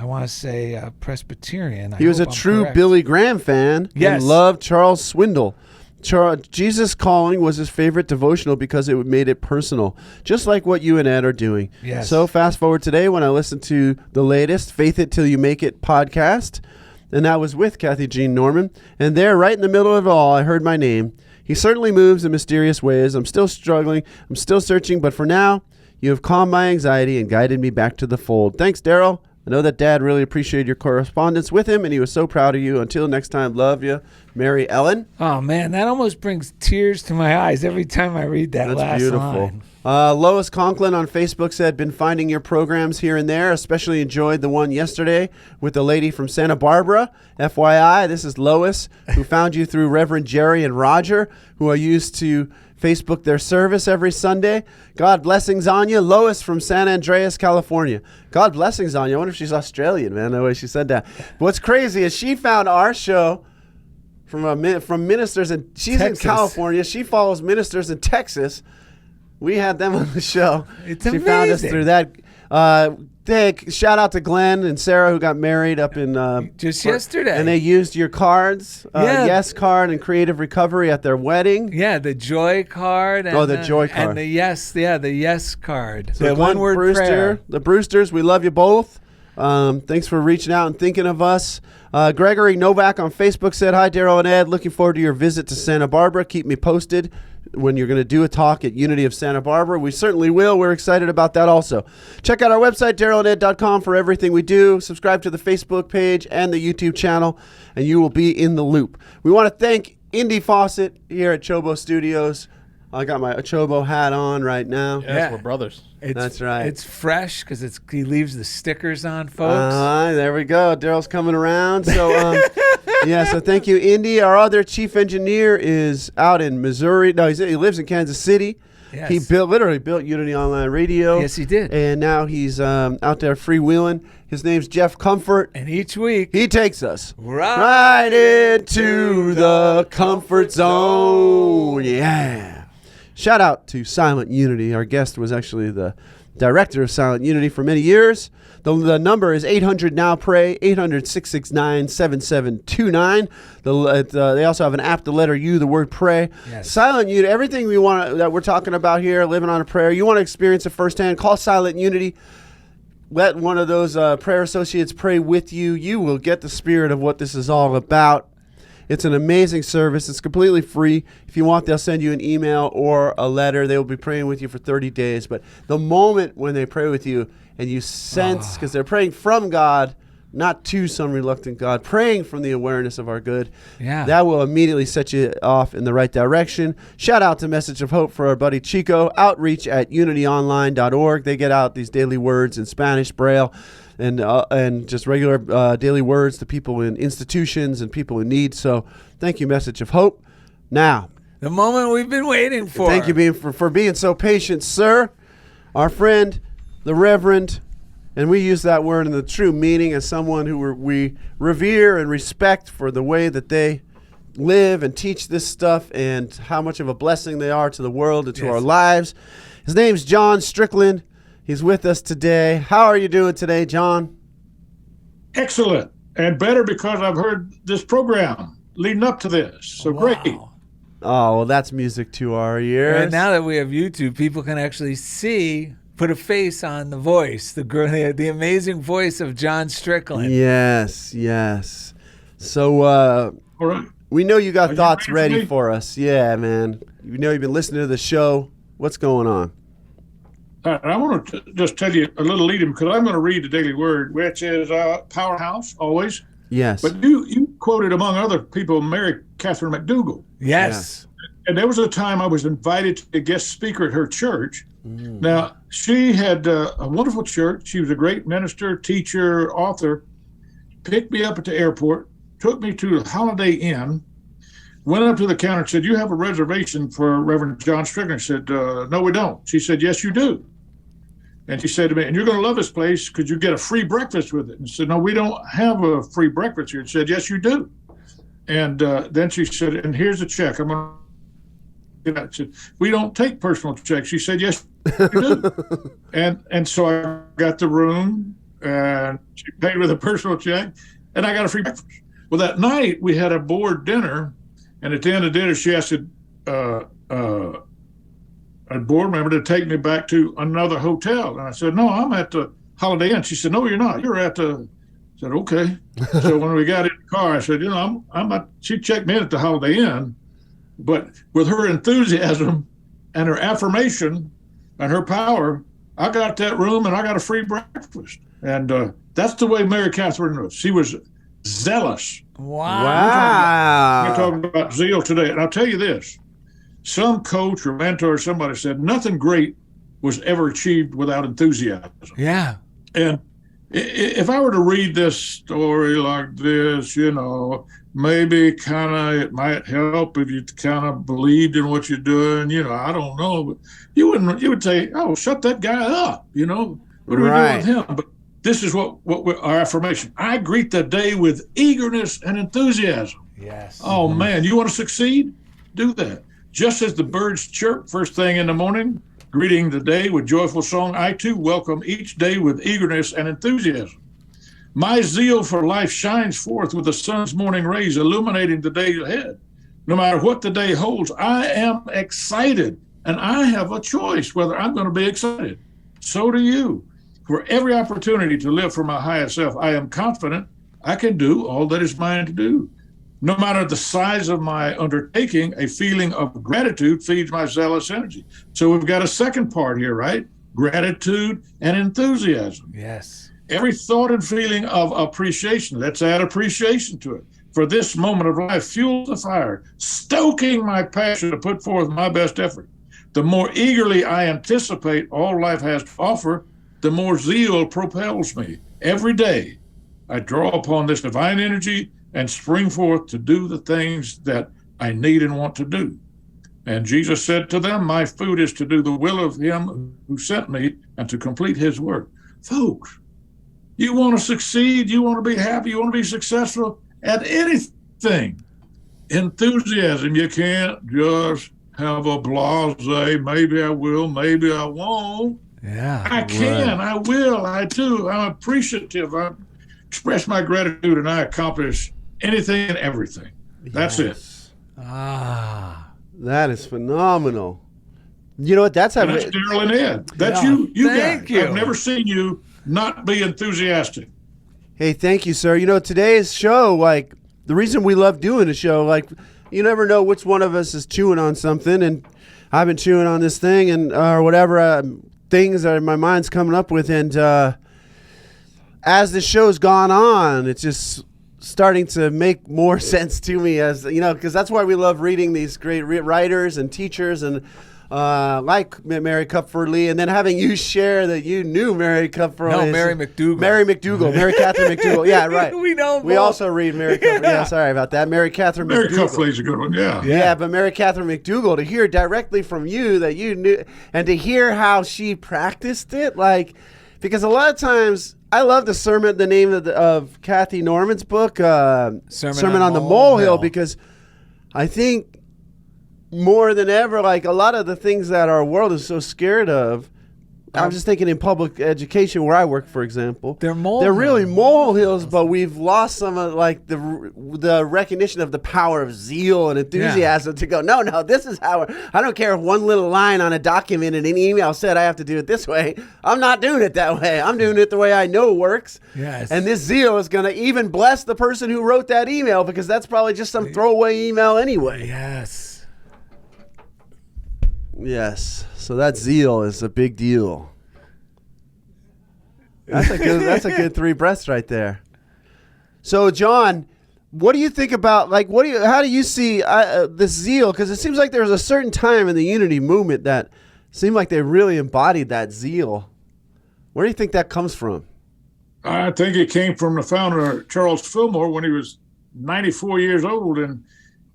want to say, Presbyterian. He was a true correct. Billy Graham fan and loved Charles Swindoll. Jesus Calling was his favorite devotional because it made it personal, just like what you and Ed are doing. Yes. So fast forward today when I listened to the latest Faith It Till You Make It podcast, and that was with Kathy Jean Norman. And there, right in the middle of it all, I heard my name. He certainly moves in mysterious ways. I'm still struggling. I'm still searching. But for now, you have calmed my anxiety and guided me back to the fold. Thanks, Darrell. I know that Dad really appreciated your correspondence with him, and he was so proud of you. Until next time, love you, Mary Ellen. Oh, man, that almost brings tears to my eyes every time I read that. That's last beautiful. Line. Lois Conklin on Facebook said, been finding your programs here and there. Especially enjoyed the one yesterday with the lady from Santa Barbara. FYI, this is Lois, who found you through Reverend Jerry and Roger, who are used to Facebook their service every Sunday. God blessings on you. Lois from San Andreas, California. God blessings on you. I wonder if she's Australian, man, the way she said that. But what's crazy is she found our show from ministers, and she's Texas. in California. She follows ministers in Texas. We had them on the show. It's she amazing. Found us through that. Shout out to Glenn and Sarah who got married up in just yesterday, and they used your cards, Yes card and Creative Recovery at their wedding. Yeah, the Joy card. And the Joy card and the Yes card. So the Glenn, one-word Brewster, prayer. The Brewsters, we love you both. Thanks for reaching out and thinking of us. Gregory Novak on Facebook said, hi, Darrell and Ed. Looking forward to your visit to Santa Barbara. Keep me posted when you're going to do a talk at Unity of Santa Barbara. We certainly will. We're excited about that also. Check out our website, darrellanded.com, for everything we do. Subscribe to the Facebook page and the YouTube channel, and you will be in the loop. We want to thank Indy Fawcett here at CHOBO Studios. I got my CHOBO hat on right now. Yes, we're brothers. That's right. It's fresh because he leaves the stickers on, folks. There we go. Darrell's coming around. So, so thank you, Indy. Our other chief engineer is out in Missouri. No, he lives in Kansas City. Yes. He literally built Unity Online Radio. Yes, he did. And now he's out there freewheeling. His name's Jeff Comfort. And each week, he takes us right into the comfort zone. Yeah. Shout out to Silent Unity. Our guest was actually the director of Silent Unity for many years. The number is 800-NOW-PRAY, 800-669-7729. They also have an app, the letter U, the word pray. Yes. Silent Unity, everything that we're talking about here, living on a prayer, you want to experience it firsthand, call Silent Unity. Let one of those prayer associates pray with you. You will get the spirit of what this is all about. It's an amazing service. It's completely free. If you want, they'll send you an email or a letter. They will be praying with you for 30 days. But the moment when they pray with you and you sense, because they're praying from God, not to some reluctant God, praying from the awareness of our good, that will immediately set you off in the right direction. Shout out to Message of Hope for our buddy Chico. Outreach at unityonline.org. They get out these daily words in Spanish, Braille, and just regular daily words to people in institutions and people in need. So thank you, Message of Hope. Now, the moment we've been waiting for. Thank you for being so patient, sir. Our friend, the Reverend, and we use that word in the true meaning as someone who we revere and respect for the way that they live and teach this stuff and how much of a blessing they are to the world and to our lives. His name's John Strickland. He's with us today. How are you doing today, John? Excellent, and better because I've heard this program leading up to this. So great. Oh, well, that's music to our ears. And now that we have YouTube, people can actually put a face on the voice, the amazing voice of John Strickland. Yes. So, All right. we know you got thoughts ready me? for us. Yeah, man. We know you've been listening to the show. What's going on? I want to just tell you a little lead-in because I'm going to read the Daily Word, which is Powerhouse, always. Yes. But you quoted, among other people, Mary Catherine McDougall. Yes. And there was a time I was invited to be a guest speaker at her church. Now, she had a wonderful church. She was a great minister, teacher, author. Picked me up at the airport, took me to the Holiday Inn, went up to the counter and said, "You have a reservation for Reverend John Strickland?" I said, "No, we don't." She said, "Yes, you do." And she said to me, "And you're going to love this place because you get a free breakfast with it." And I said, "No, we don't have a free breakfast here." She said, "Yes, you do." And then she said, "And here's a check. I'm going to..." I said, "We don't take personal checks." She said, "Yes, you do." And so I got the room, and she paid with a personal check, and I got a free breakfast. Well, that night we had a board dinner, and at the end of dinner, she asked a board member to take me back to another hotel. And I said, "No, I'm at the Holiday Inn." She said, "No, you're not. You're at the..." I said, "Okay." So when we got in the car, I said, I'm at, she checked me in at the Holiday Inn, but with her enthusiasm and her affirmation and her power, I got that room and I got a free breakfast. And that's the way Mary Catherine was. She was zealous. Wow. We're talking about zeal today. And I'll tell you this. Some coach or mentor or somebody said nothing great was ever achieved without enthusiasm. Yeah. And if I were to read this story like this, maybe it might help if you kind of believed in what you're doing. I don't know. But you would say, "Oh, shut that guy up." What are we doing with him? But this is what our affirmation. I greet the day with eagerness and enthusiasm. Yes. Oh, man, you want to succeed? Do that. Just as the birds chirp first thing in the morning, greeting the day with joyful song, I too welcome each day with eagerness and enthusiasm. My zeal for life shines forth with the sun's morning rays, illuminating the day ahead. No matter what the day holds, I am excited, and I have a choice whether I'm going to be excited. So do you. For every opportunity to live for my highest self, I am confident I can do all that is mine to do. No matter the size of my undertaking, a feeling of gratitude feeds my zealous energy. So we've got a second part here, right? Gratitude and enthusiasm. Yes. Every thought and feeling of appreciation, let's add appreciation to it, for this moment of life fuels the fire, stoking my passion to put forth my best effort. The more eagerly I anticipate all life has to offer, the more zeal propels me. Every day, I draw upon this divine energy and spring forth to do the things that I need and want to do. And Jesus said to them, "My food is to do the will of him who sent me and to complete his work." Folks, you want to succeed, you want to be happy, you want to be successful at anything. Enthusiasm, you can't just have a blase, maybe I will, maybe I won't. Yeah. I can, I will, I do. I'm appreciative. I express my gratitude and I accomplish anything and everything. That's it. That is phenomenal. You know what? That's how. That's Darrell and Ed. That's you Thank guys. you. I've never seen you not be enthusiastic. Hey, thank you, sir. Today's show, the reason we love doing a show, you never know which one of us is chewing on something, and I've been chewing on this thing and or whatever things that my mind's coming up with, and as the show's gone on, it's just starting to make more sense to me, as because that's why we love reading these great writers and teachers and like Mary Cupford Lee, and then having you share that you knew Mary Cupford. No, Mary McDougall. Mary Catherine McDougall. Yeah, right. We know We both. also read Mary Cupford. Yeah, sorry about that. Mary Catherine Mary McDougall. Cupford Lee's a good one, yeah. Yeah, but Mary Catherine McDougall, to hear directly from you that you knew, and to hear how she practiced it, because a lot of times, I love the name of Kathy Norman's book, Sermon on the Molehill, because I think more than ever, like a lot of the things that our world is so scared of, I'm just thinking in public education where I work, for example. They're really molehills, but we've lost some of like the recognition of the power of zeal and enthusiasm to go, no, this is how, I don't care if one little line on a document in an email said I have to do it this way. I'm not doing it that way. I'm doing it the way I know works. Yes. And this zeal is going to even bless the person who wrote that email, because that's probably just some throwaway email anyway. Yes. Yes. So that zeal is a big deal. That's a good 3 breaths right there. So John, what do you think about, like, how do you see this zeal? Because it seems like there was a certain time in the unity movement that seemed like they really embodied that zeal. Where do you think that comes from? I think it came from the founder, Charles Fillmore, when he was 94 years old, and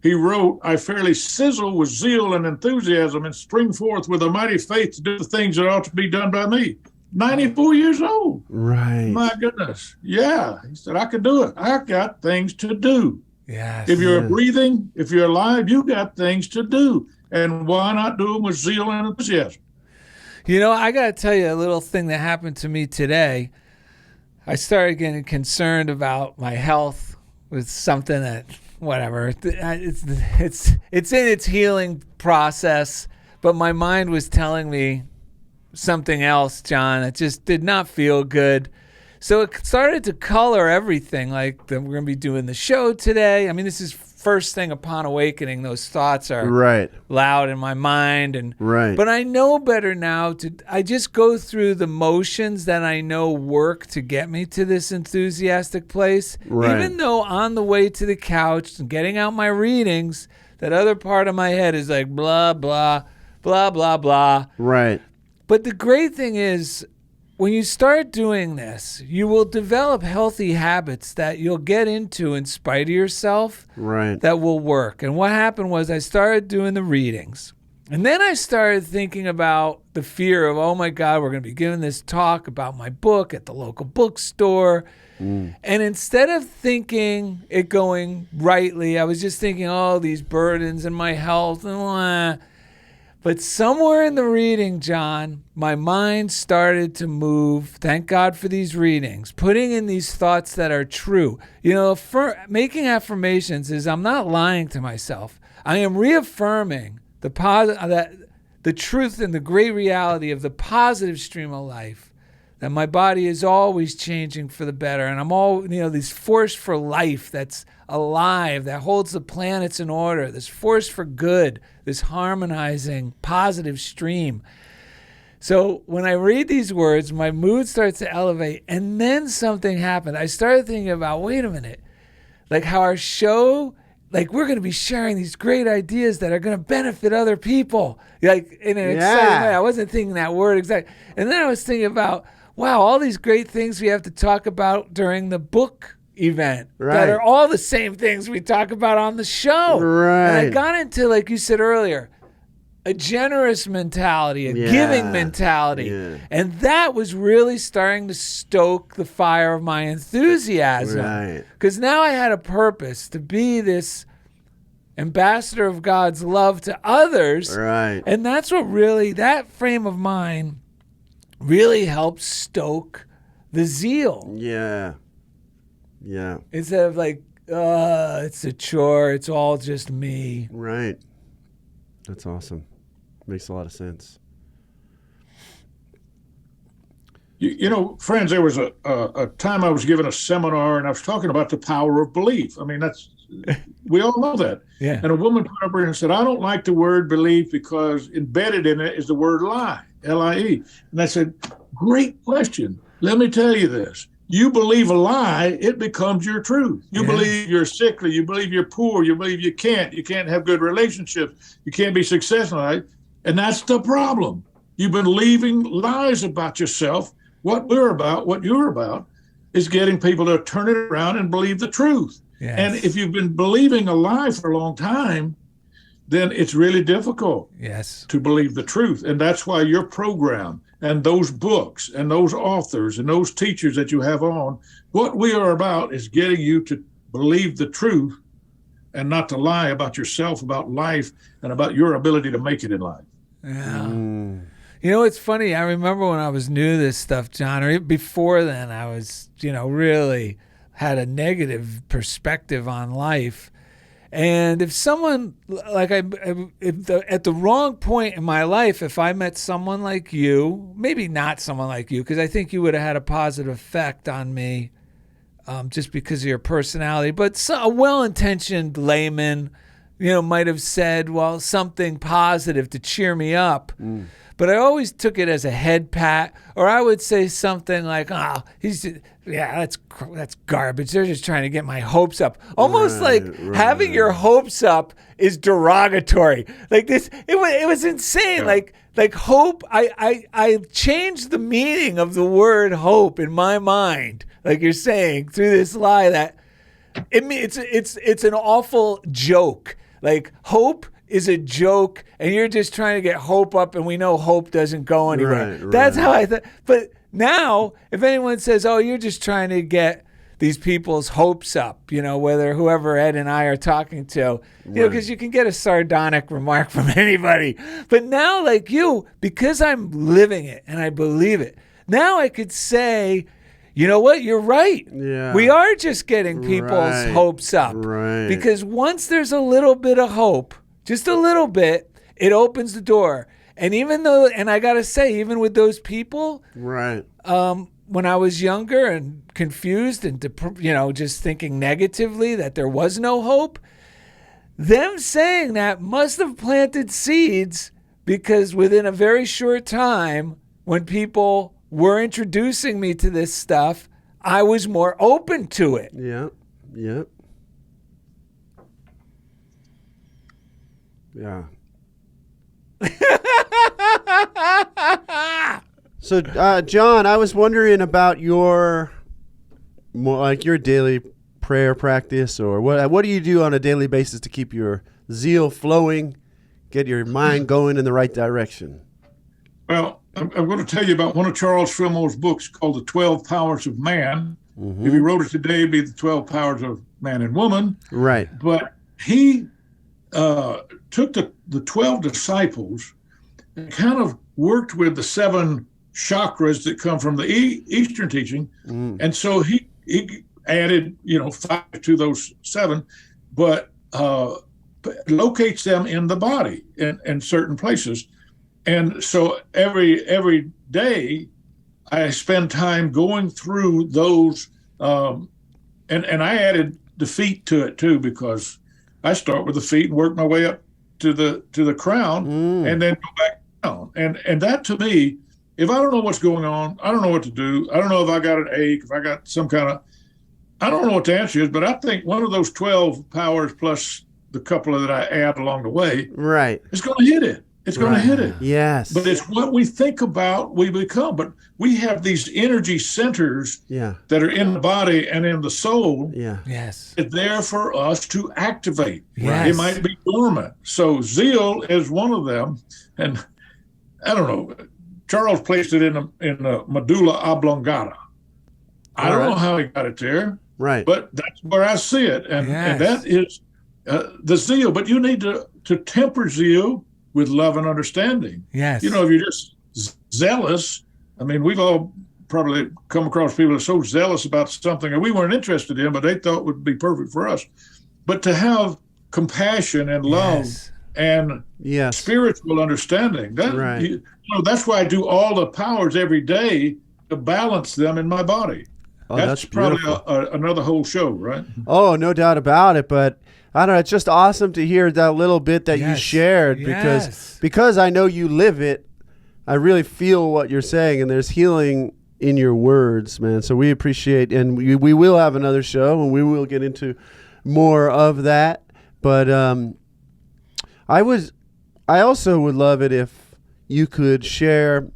he wrote, "I fairly sizzle with zeal and enthusiasm and spring forth with a mighty faith to do the things that ought to be done by me." 94 years old. Right. My goodness. Yeah. He said, I can do it. I got things to do. Yes. If you're breathing, if you're alive, you got things to do. And why not do them with zeal and enthusiasm? You know, I got to tell you a little thing that happened to me today. I started getting concerned about my health with something that, whatever, it's in its healing process, but my mind was telling me something else, John. It just did not feel good. So it started to color everything, like that we're going to be doing the show today. I mean, this is first thing upon awakening. Those thoughts are loud in my mind. But I know better now. I just go through the motions that I know work to get me to this enthusiastic place. Even though on the way to the couch and getting out my readings, that other part of my head is like blah, blah, blah, blah, blah. Right. But the great thing is, when you start doing this, you will develop healthy habits that you'll get into in spite of yourself that will work. And what happened was I started doing the readings. And then I started thinking about the fear of, oh my God, we're going to be giving this talk about my book at the local bookstore. And instead of thinking it going rightly, I was just thinking, oh, these burdens and my health and blah. But somewhere in the reading, John, my mind started to move. Thank God for these readings, putting in these thoughts that are true. You know, making affirmations is I'm not lying to myself. I am reaffirming the truth and the great reality of the positive stream of life, that my body is always changing for the better. And I'm this force for life that's alive, that holds the planets in order, this force for good, this harmonizing, positive stream. So when I read these words, my mood starts to elevate, and then something happened. I started thinking about, wait a minute, like how our show, like we're going to be sharing these great ideas that are going to benefit other people, like in an exciting way. I wasn't thinking that word exactly. And then I was thinking about, wow, all these great things we have to talk about during the book event that are all the same things we talk about on the show. And I got into, like you said earlier, a generous mentality, a giving mentality. And that was really starting to stoke the fire of my enthusiasm. Because now I had a purpose to be this ambassador of God's love to others. And that's what really, that frame of mind really helped stoke the zeal. Instead of like, it's a chore, it's all just me. Right. That's awesome. Makes a lot of sense. You know, friends, there was a time I was giving a seminar and I was talking about the power of belief. I mean, we all know that. And a woman put up here and said, I don't like the word belief because embedded in it is the word lie, L-I-E. And I said, great question. Let me tell you this. You believe a lie, it becomes your truth. You believe you're sickly, you believe you're poor, you believe you can't have good relationships, you can't be successful, right? And that's the problem. You've been believing lies about yourself. What we're about, what you're about, is getting people to turn it around and believe the truth. And if you've been believing a lie for a long time, then it's really difficult to believe the truth. And that's why your program and those books and those authors and those teachers that you have on, what we are about is getting you to believe the truth and not to lie about yourself, about life, and about your ability to make it in life. Yeah. You know, it's funny. I remember when I was new to this stuff, John, or before then, I was, really had a negative perspective on life. And if someone, like at the wrong point in my life, if I met someone like you, maybe not someone like you, because I think you would have had a positive effect on me just because of your personality. But a well-intentioned layman, might have said, well, something positive to cheer me up. But I always took it as a head pat, or I would say something like, "Oh, that's garbage. They're just trying to get my hopes up." Almost having your hopes up is derogatory. Like this, it was insane. Yeah. Like hope. I changed the meaning of the word hope in my mind. Like you're saying through this lie that it's an awful joke. Like hope is a joke, and you're just trying to get hope up, and we know hope doesn't go anywhere. Right. That's how I thought. But now, if anyone says, "Oh, you're just trying to get these people's hopes up," whether whoever Ed and I are talking to, because you can get a sardonic remark from anybody. But now, like you, because I'm living it and I believe it, now I could say, you know what? You're right. Yeah. We are just getting people's hopes up. Right. Because once there's a little bit of hope, just a little bit, it opens the door. And and I got to say, even with those people, right? When I was younger and confused and, just thinking negatively that there was no hope, them saying that must have planted seeds, because within a very short time, when people were introducing me to this stuff, I was more open to it. Yeah. Yeah. So, John, I was wondering about your daily prayer practice, or what do you do on a daily basis to keep your zeal flowing, get your mind going in the right direction? Well, I'm going to tell you about one of Charles Fillmore's books called The 12 Powers of Man. If he wrote it today, it'd be The 12 Powers of Man and Woman. Right. But he took the 12 disciples and kind of worked with the 7 chakras that come from the Eastern teaching. And so he added, 5 to those 7, but locates them in the body in certain places. And so every day I spend time going through those, and I added the feet to it too, because I start with the feet and work my way up to the crown, and then go back down. And that, to me, if I don't know what's going on, I don't know what to do. I don't know if I got an ache, if I got some kind of, I don't know what the answer is, but I think one of those 12 powers plus the couple that I add along the way, right, is going to hit it. It's going to hit it. Yes. But it's what we think about, we become. But we have these energy centers that are in the body and in the soul. Yeah. Yes. It's there for us to activate. Yes. It might be dormant. So zeal is one of them. And I don't know, Charles placed it in the medulla oblongata. I don't know how he got it there. Right. But that's where I see it. And that is the zeal. But you need to temper zeal with love and understanding. Yes. If you're just zealous, I mean, we've all probably come across people that are so zealous about something that we weren't interested in, but they thought would be perfect for us. But to have compassion and love and spiritual understanding, that's why I do all the powers every day to balance them in my body. Oh, that's probably another whole show, right? Oh, no doubt about it. But I don't know. It's just awesome to hear that little bit that you shared, because I know you live it. I really feel what you're saying, and there's healing in your words, man. So we appreciate, and we will have another show, and we will get into more of that. But I also would love it if you could share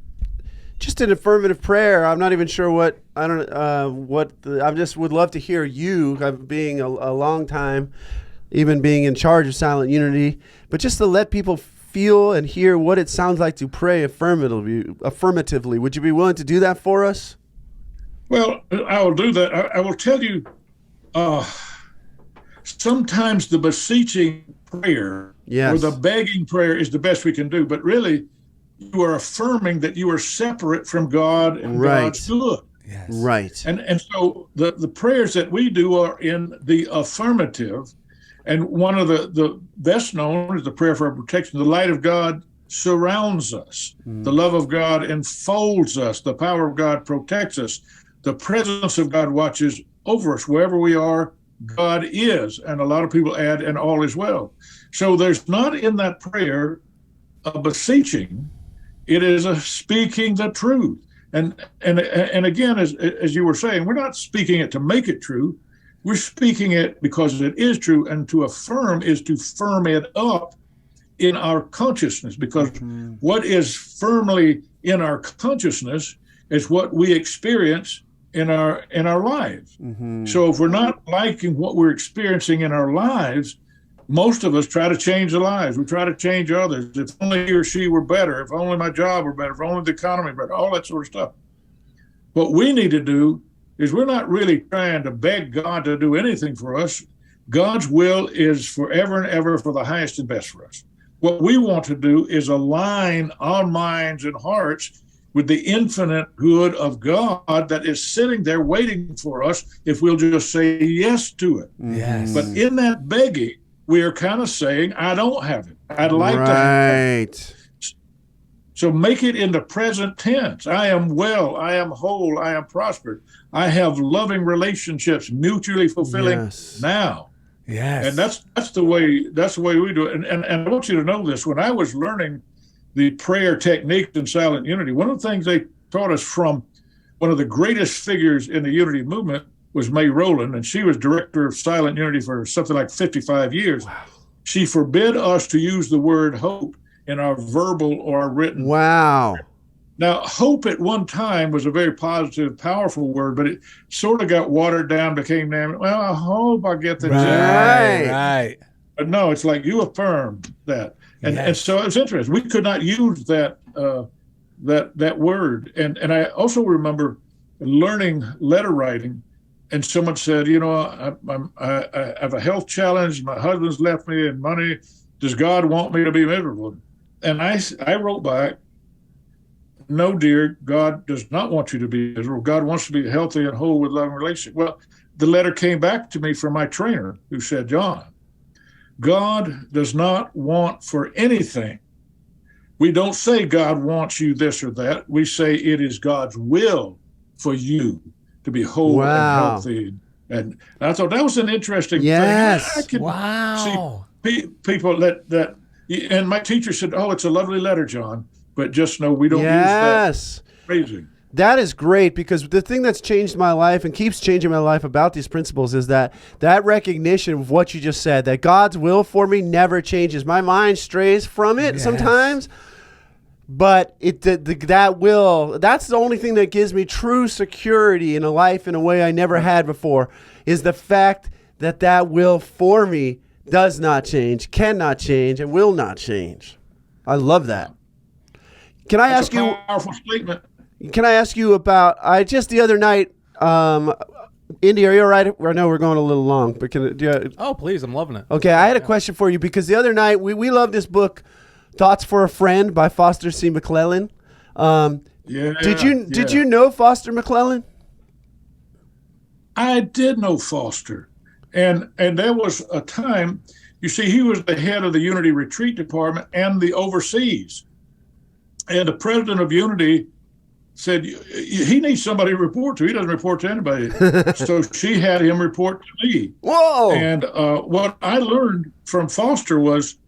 just an affirmative prayer. I'm not even sure I just would love to hear you, being a long time, even being in charge of Silent Unity, but just to let people feel and hear what it sounds like to pray affirmatively. Would you be willing to do that for us? sometimes the beseeching prayer or the begging prayer is the best we can do, but really you are affirming that you are separate from God and God's good. Yes. Right. And so the prayers that we do are in the affirmative. And one of the best known is the prayer for protection. The light of God surrounds us. The love of God enfolds us. The power of God protects us. The presence of God watches over us. Wherever we are, God is. And a lot of people add, and all is well. So there's not in that prayer a beseeching. It is a speaking the truth. And again, as you were saying, we're not speaking it to make it true. We're speaking it because it is true, and to affirm is to firm it up in our consciousness, because what is firmly in our consciousness is what we experience in our lives. So if we're not liking what we're experiencing in our lives, most of us try to change the lives. We try to change others. If only he or she were better, if only my job were better, if only the economy were better, all that sort of stuff. What we need to do is we're not really trying to beg God to do anything for us. God's will is forever and ever for the highest and best for us. What we want to do is align our minds and hearts with the infinite good of God that is sitting there waiting for us if we'll just say yes to it. Yes. But in that begging, we are kind of saying, I don't have it. I'd like to have it. So make it in the present tense. I am well, I am whole, I am prospered. I have loving relationships, mutually fulfilling now. Yes. And that's the way we do it. And I want you to know this. When I was learning the prayer techniques in Silent Unity, one of the things they taught us from one of the greatest figures in the Unity movement was May Rowland, and she was director of Silent Unity for something like 55 years. Wow. She forbid us to use the word hope in our verbal or written. Wow. Now, hope at one time was a very positive, powerful word, but it sort of got watered down, became, well, I hope I get the right. But no, it's like you affirm that. And so it's interesting. We could not use that word. And I also remember learning letter writing, and someone said, I have a health challenge. My husband's left me and money. Does God want me to be miserable? And I wrote back, no, dear, God does not want you to be miserable. God wants to be healthy and whole with loving relationship. Well, the letter came back to me from my trainer who said, John, God does not want for anything. We don't say God wants you this or that. We say it is God's will for you to be whole and healthy. And I thought that was an interesting thing. I can see people that, and my teacher said, oh, it's a lovely letter, John, but just know we don't use that phrasing. That is great, because the thing that's changed my life and keeps changing my life about these principles is that recognition of what you just said, that God's will for me never changes. My mind strays from it sometimes, but that will, that's the only thing that gives me true security in a life in a way I never had before, is the fact that will for me does not change, cannot change, and will not change. I love that. Can I ask you? Powerful statement. Can I ask you about? The other night, Indy, are you all right? I know we're going a little long, but oh, please, I'm loving it. Okay, I had a question for you, because the other night we love this book, Thoughts for a Friend by Foster C. McClellan. Did you know Foster McClellan? I did know Foster. And there was a time, you see, he was the head of the Unity Retreat Department and the overseas. And the president of Unity said, he needs somebody to report to. He doesn't report to anybody. So she had him report to me. Whoa. And what I learned from Foster was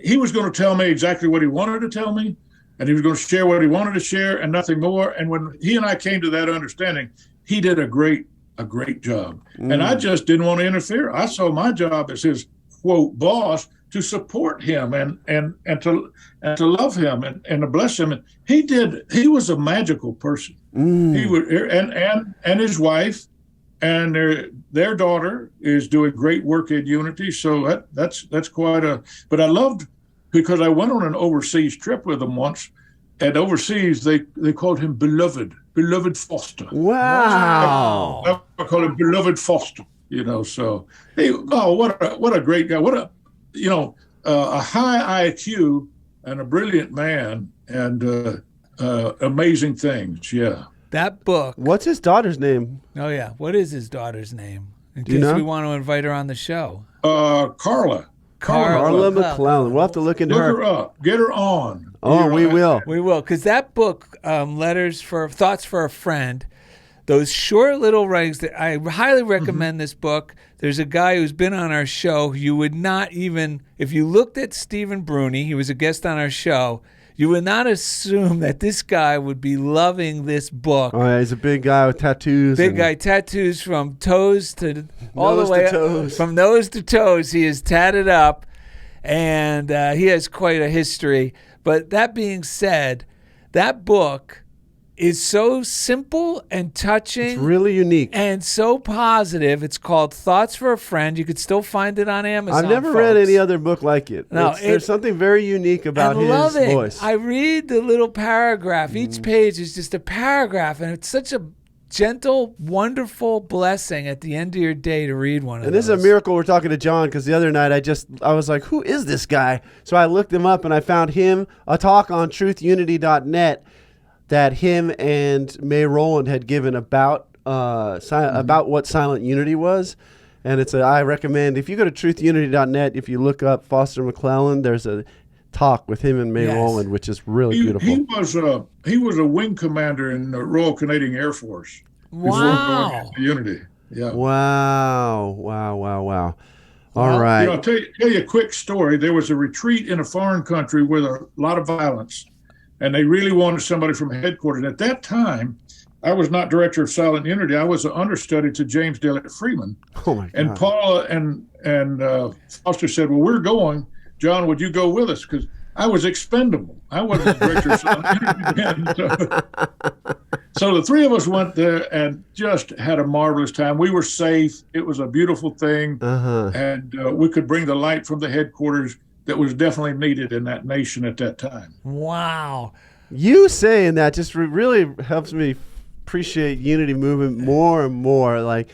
he was going to tell me exactly what he wanted to tell me, and he was going to share what he wanted to share and nothing more. And when he and I came to that understanding, he did a great job. And I just didn't want to interfere. I saw my job as his, quote, boss, to support him and to love him and to bless him. And he was a magical person. He would, and his wife and their daughter is doing great work in Unity. So that's quite but I loved, because I went on an overseas trip with him once, and overseas they called him beloved. beloved Foster. Wow. I call him beloved Foster. So what a great guy. A high IQ and a brilliant man, and amazing things. Yeah. That book. What's his daughter's name? Oh yeah, what is his daughter's name? In Do you case know? we want to invite her on the show. Carla. Carla McClellan. We'll have to look into Look her. her up. Get her on. Oh, we will. We will, because that book, Thoughts for a Friend, those short little writings, that I highly recommend this book. There's a guy who's been on our show. You would not even, if you looked at Stephen Bruni, he was a guest on our show, you would not assume that this guy would be loving this book. Oh, yeah, he's a big guy with tattoos. Big guy, tattoos from toes to all the way to toes. from nose to toes. He is tatted up, and he has quite a history. But that being said, that book is so simple and touching. It's really unique. And so positive. It's called Thoughts for a Friend. You could still find it on Amazon. I've never read any other book like it. No, There's something very unique about his voice. I read the little paragraph. Each page is just a paragraph, and it's such a gentle, wonderful blessing at the end of your day to read one of those. And this is a miracle we're talking to John, because the other night I was like, who is this guy? So I looked him up and I found him, a talk on truthunity.net that him and May Rowland had given about what silent unity was. And I recommend, if you go to truthunity.net, if you look up Foster McClellan, there's a talk with him and May Rowland, which is really beautiful. He was a wing commander in the Royal Canadian Air Force. Wow. Unity. Yeah. Wow. All right. I'll tell you a quick story. There was a retreat in a foreign country with a lot of violence, and they really wanted somebody from headquarters. At that time, I was not director of Silent Unity. I was an understudy to James Dillett Freeman. Oh my God. And Paula and Foster said, "Well, we're going. John, would you go with us?" Because I was expendable. I wasn't the director of Silent Unity then. So the three of us went there and just had a marvelous time. We were safe. It was a beautiful thing. And we could bring the light from the headquarters that was definitely needed in that nation at that time. Wow. You saying that just really helps me appreciate Unity movement more and more. Like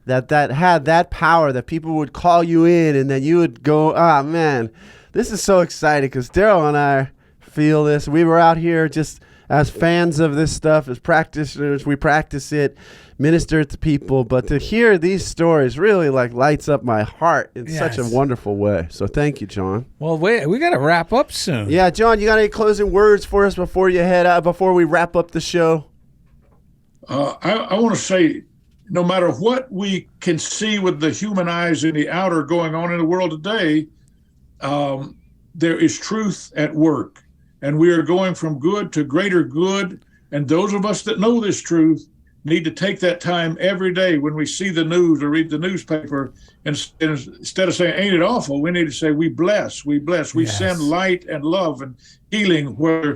that had that power that people would call you in and then you would go, man, this is so exciting, because Darrell and I feel this. We were out here just as fans of this stuff, as practitioners. We practice it, minister it to people, but to hear these stories really lights up my heart in such a wonderful way. So thank you, John. Well, wait, we got to wrap up soon. Yeah, John, you got any closing words for us before you head out, before we wrap up the show? I want to say, no matter what we can see with the human eyes in the outer going on in the world today, there is truth at work, and we are going from good to greater good. And those of us that know this truth need to take that time every day when we see the news or read the newspaper, and instead of saying, "Ain't it awful?" we need to say, we bless, we send light and love and healing where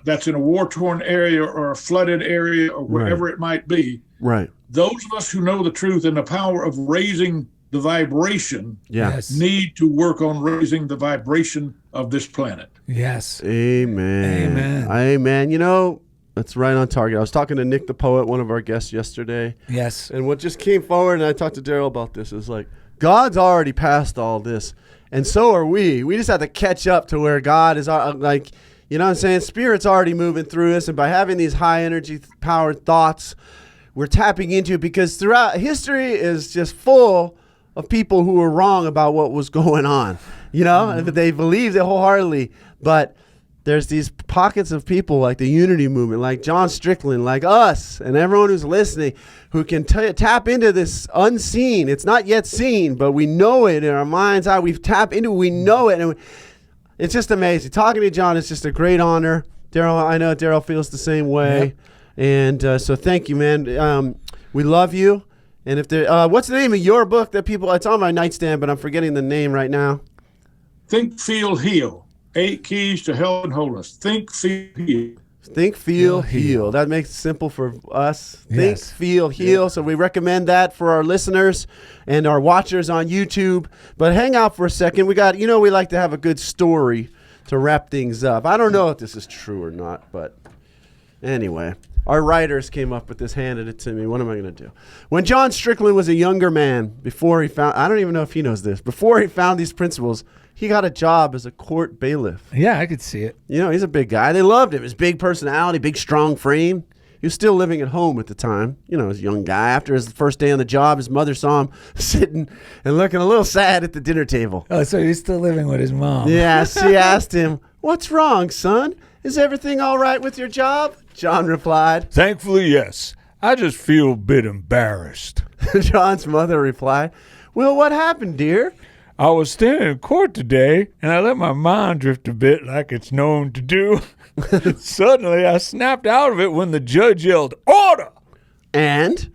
that's in a war-torn area or a flooded area or wherever it might be. Right. Those of us who know the truth and the power of raising the vibration need to work on raising the vibration of this planet. Yes. Amen. You know, that's right on target. I was talking to Nick the Poet, one of our guests yesterday. Yes. And what just came forward, and I talked to Darrell about this, is like, God's already passed all this, and so are we. We just have to catch up to where God is, like, you know what I'm saying? Spirit's already moving through us, and by having these high energy powered thoughts, we're tapping into it, because throughout history is just full of people who were wrong about what was going on, you know, and they believed it wholeheartedly. But there's these pockets of people like the Unity movement, like John Strickland, like us, and everyone who's listening, who can tap into this unseen. It's not yet seen, but we know it in our mind's eye. We've tapped into it. We know it. And it's just amazing. Talking to John is just a great honor. Darrell, I know Darrell feels the same way. Yep. And so thank you, man. We love you. And if there, what's the name of your book that people? It's on my nightstand, but I'm forgetting the name right now. Think, Feel, Heal. 8 Keys to Health and Wholeness. Think, Feel, Heal. Think, Feel, Heal. That makes it simple for us. Think, Feel, Heal. Yeah. So we recommend that for our listeners and our watchers on YouTube. But hang out for a second. We got, we like to have a good story to wrap things up. I don't know if this is true or not, but anyway. Our writers came up with this, handed it to me. What am I going to do? When John Strickland was a younger man, before he found, I don't even know if he knows this, before he found these principles, he got a job as a court bailiff. Yeah, I could see it. You know, he's a big guy. They loved him. His big personality, big, strong frame. He was still living at home at the time. You know, as a young guy. After his first day on the job, his mother saw him sitting and looking a little sad at the dinner table. Oh, so he's still living with his mom. Yeah, she asked him, "What's wrong, son? Is everything all right with your job?" John replied, "Thankfully, yes. I just feel a bit embarrassed." John's mother replied, "Well, what happened, dear?" "I was standing in court today, and I let my mind drift a bit like it's known to do. Suddenly, I snapped out of it when the judge yelled, 'Order!' And?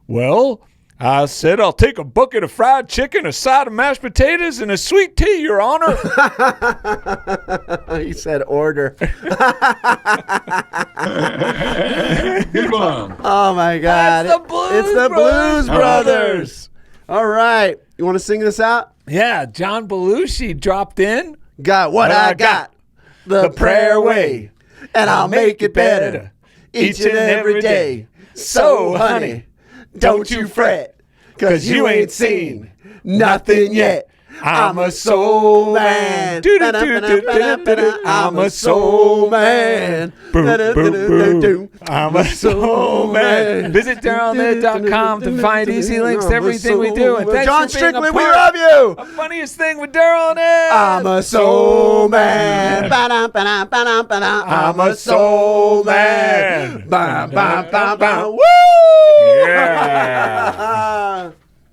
Well, I said I'll take a bucket of fried chicken, a side of mashed potatoes, and a sweet tea, Your Honor." He said order. Good one. Oh, my God. That's the Blues It's the Brothers. Blues Brothers. All right. You want to sing this out? Yeah, John Belushi dropped in. Got what I got. The prayer way. And I'll make it better each and every day. So, honey, don't you fret, 'cause you ain't seen nothing yet. I'm a soul man. I'm a soul man. I'm a soul man. Visit DarrellandEd.com to find easy links to everything we do. And thanks John for being Strickland, a we part love you. of the funniest thing with Darrell and Ed. I'm a soul man. I'm a soul man. Woo! Yeah.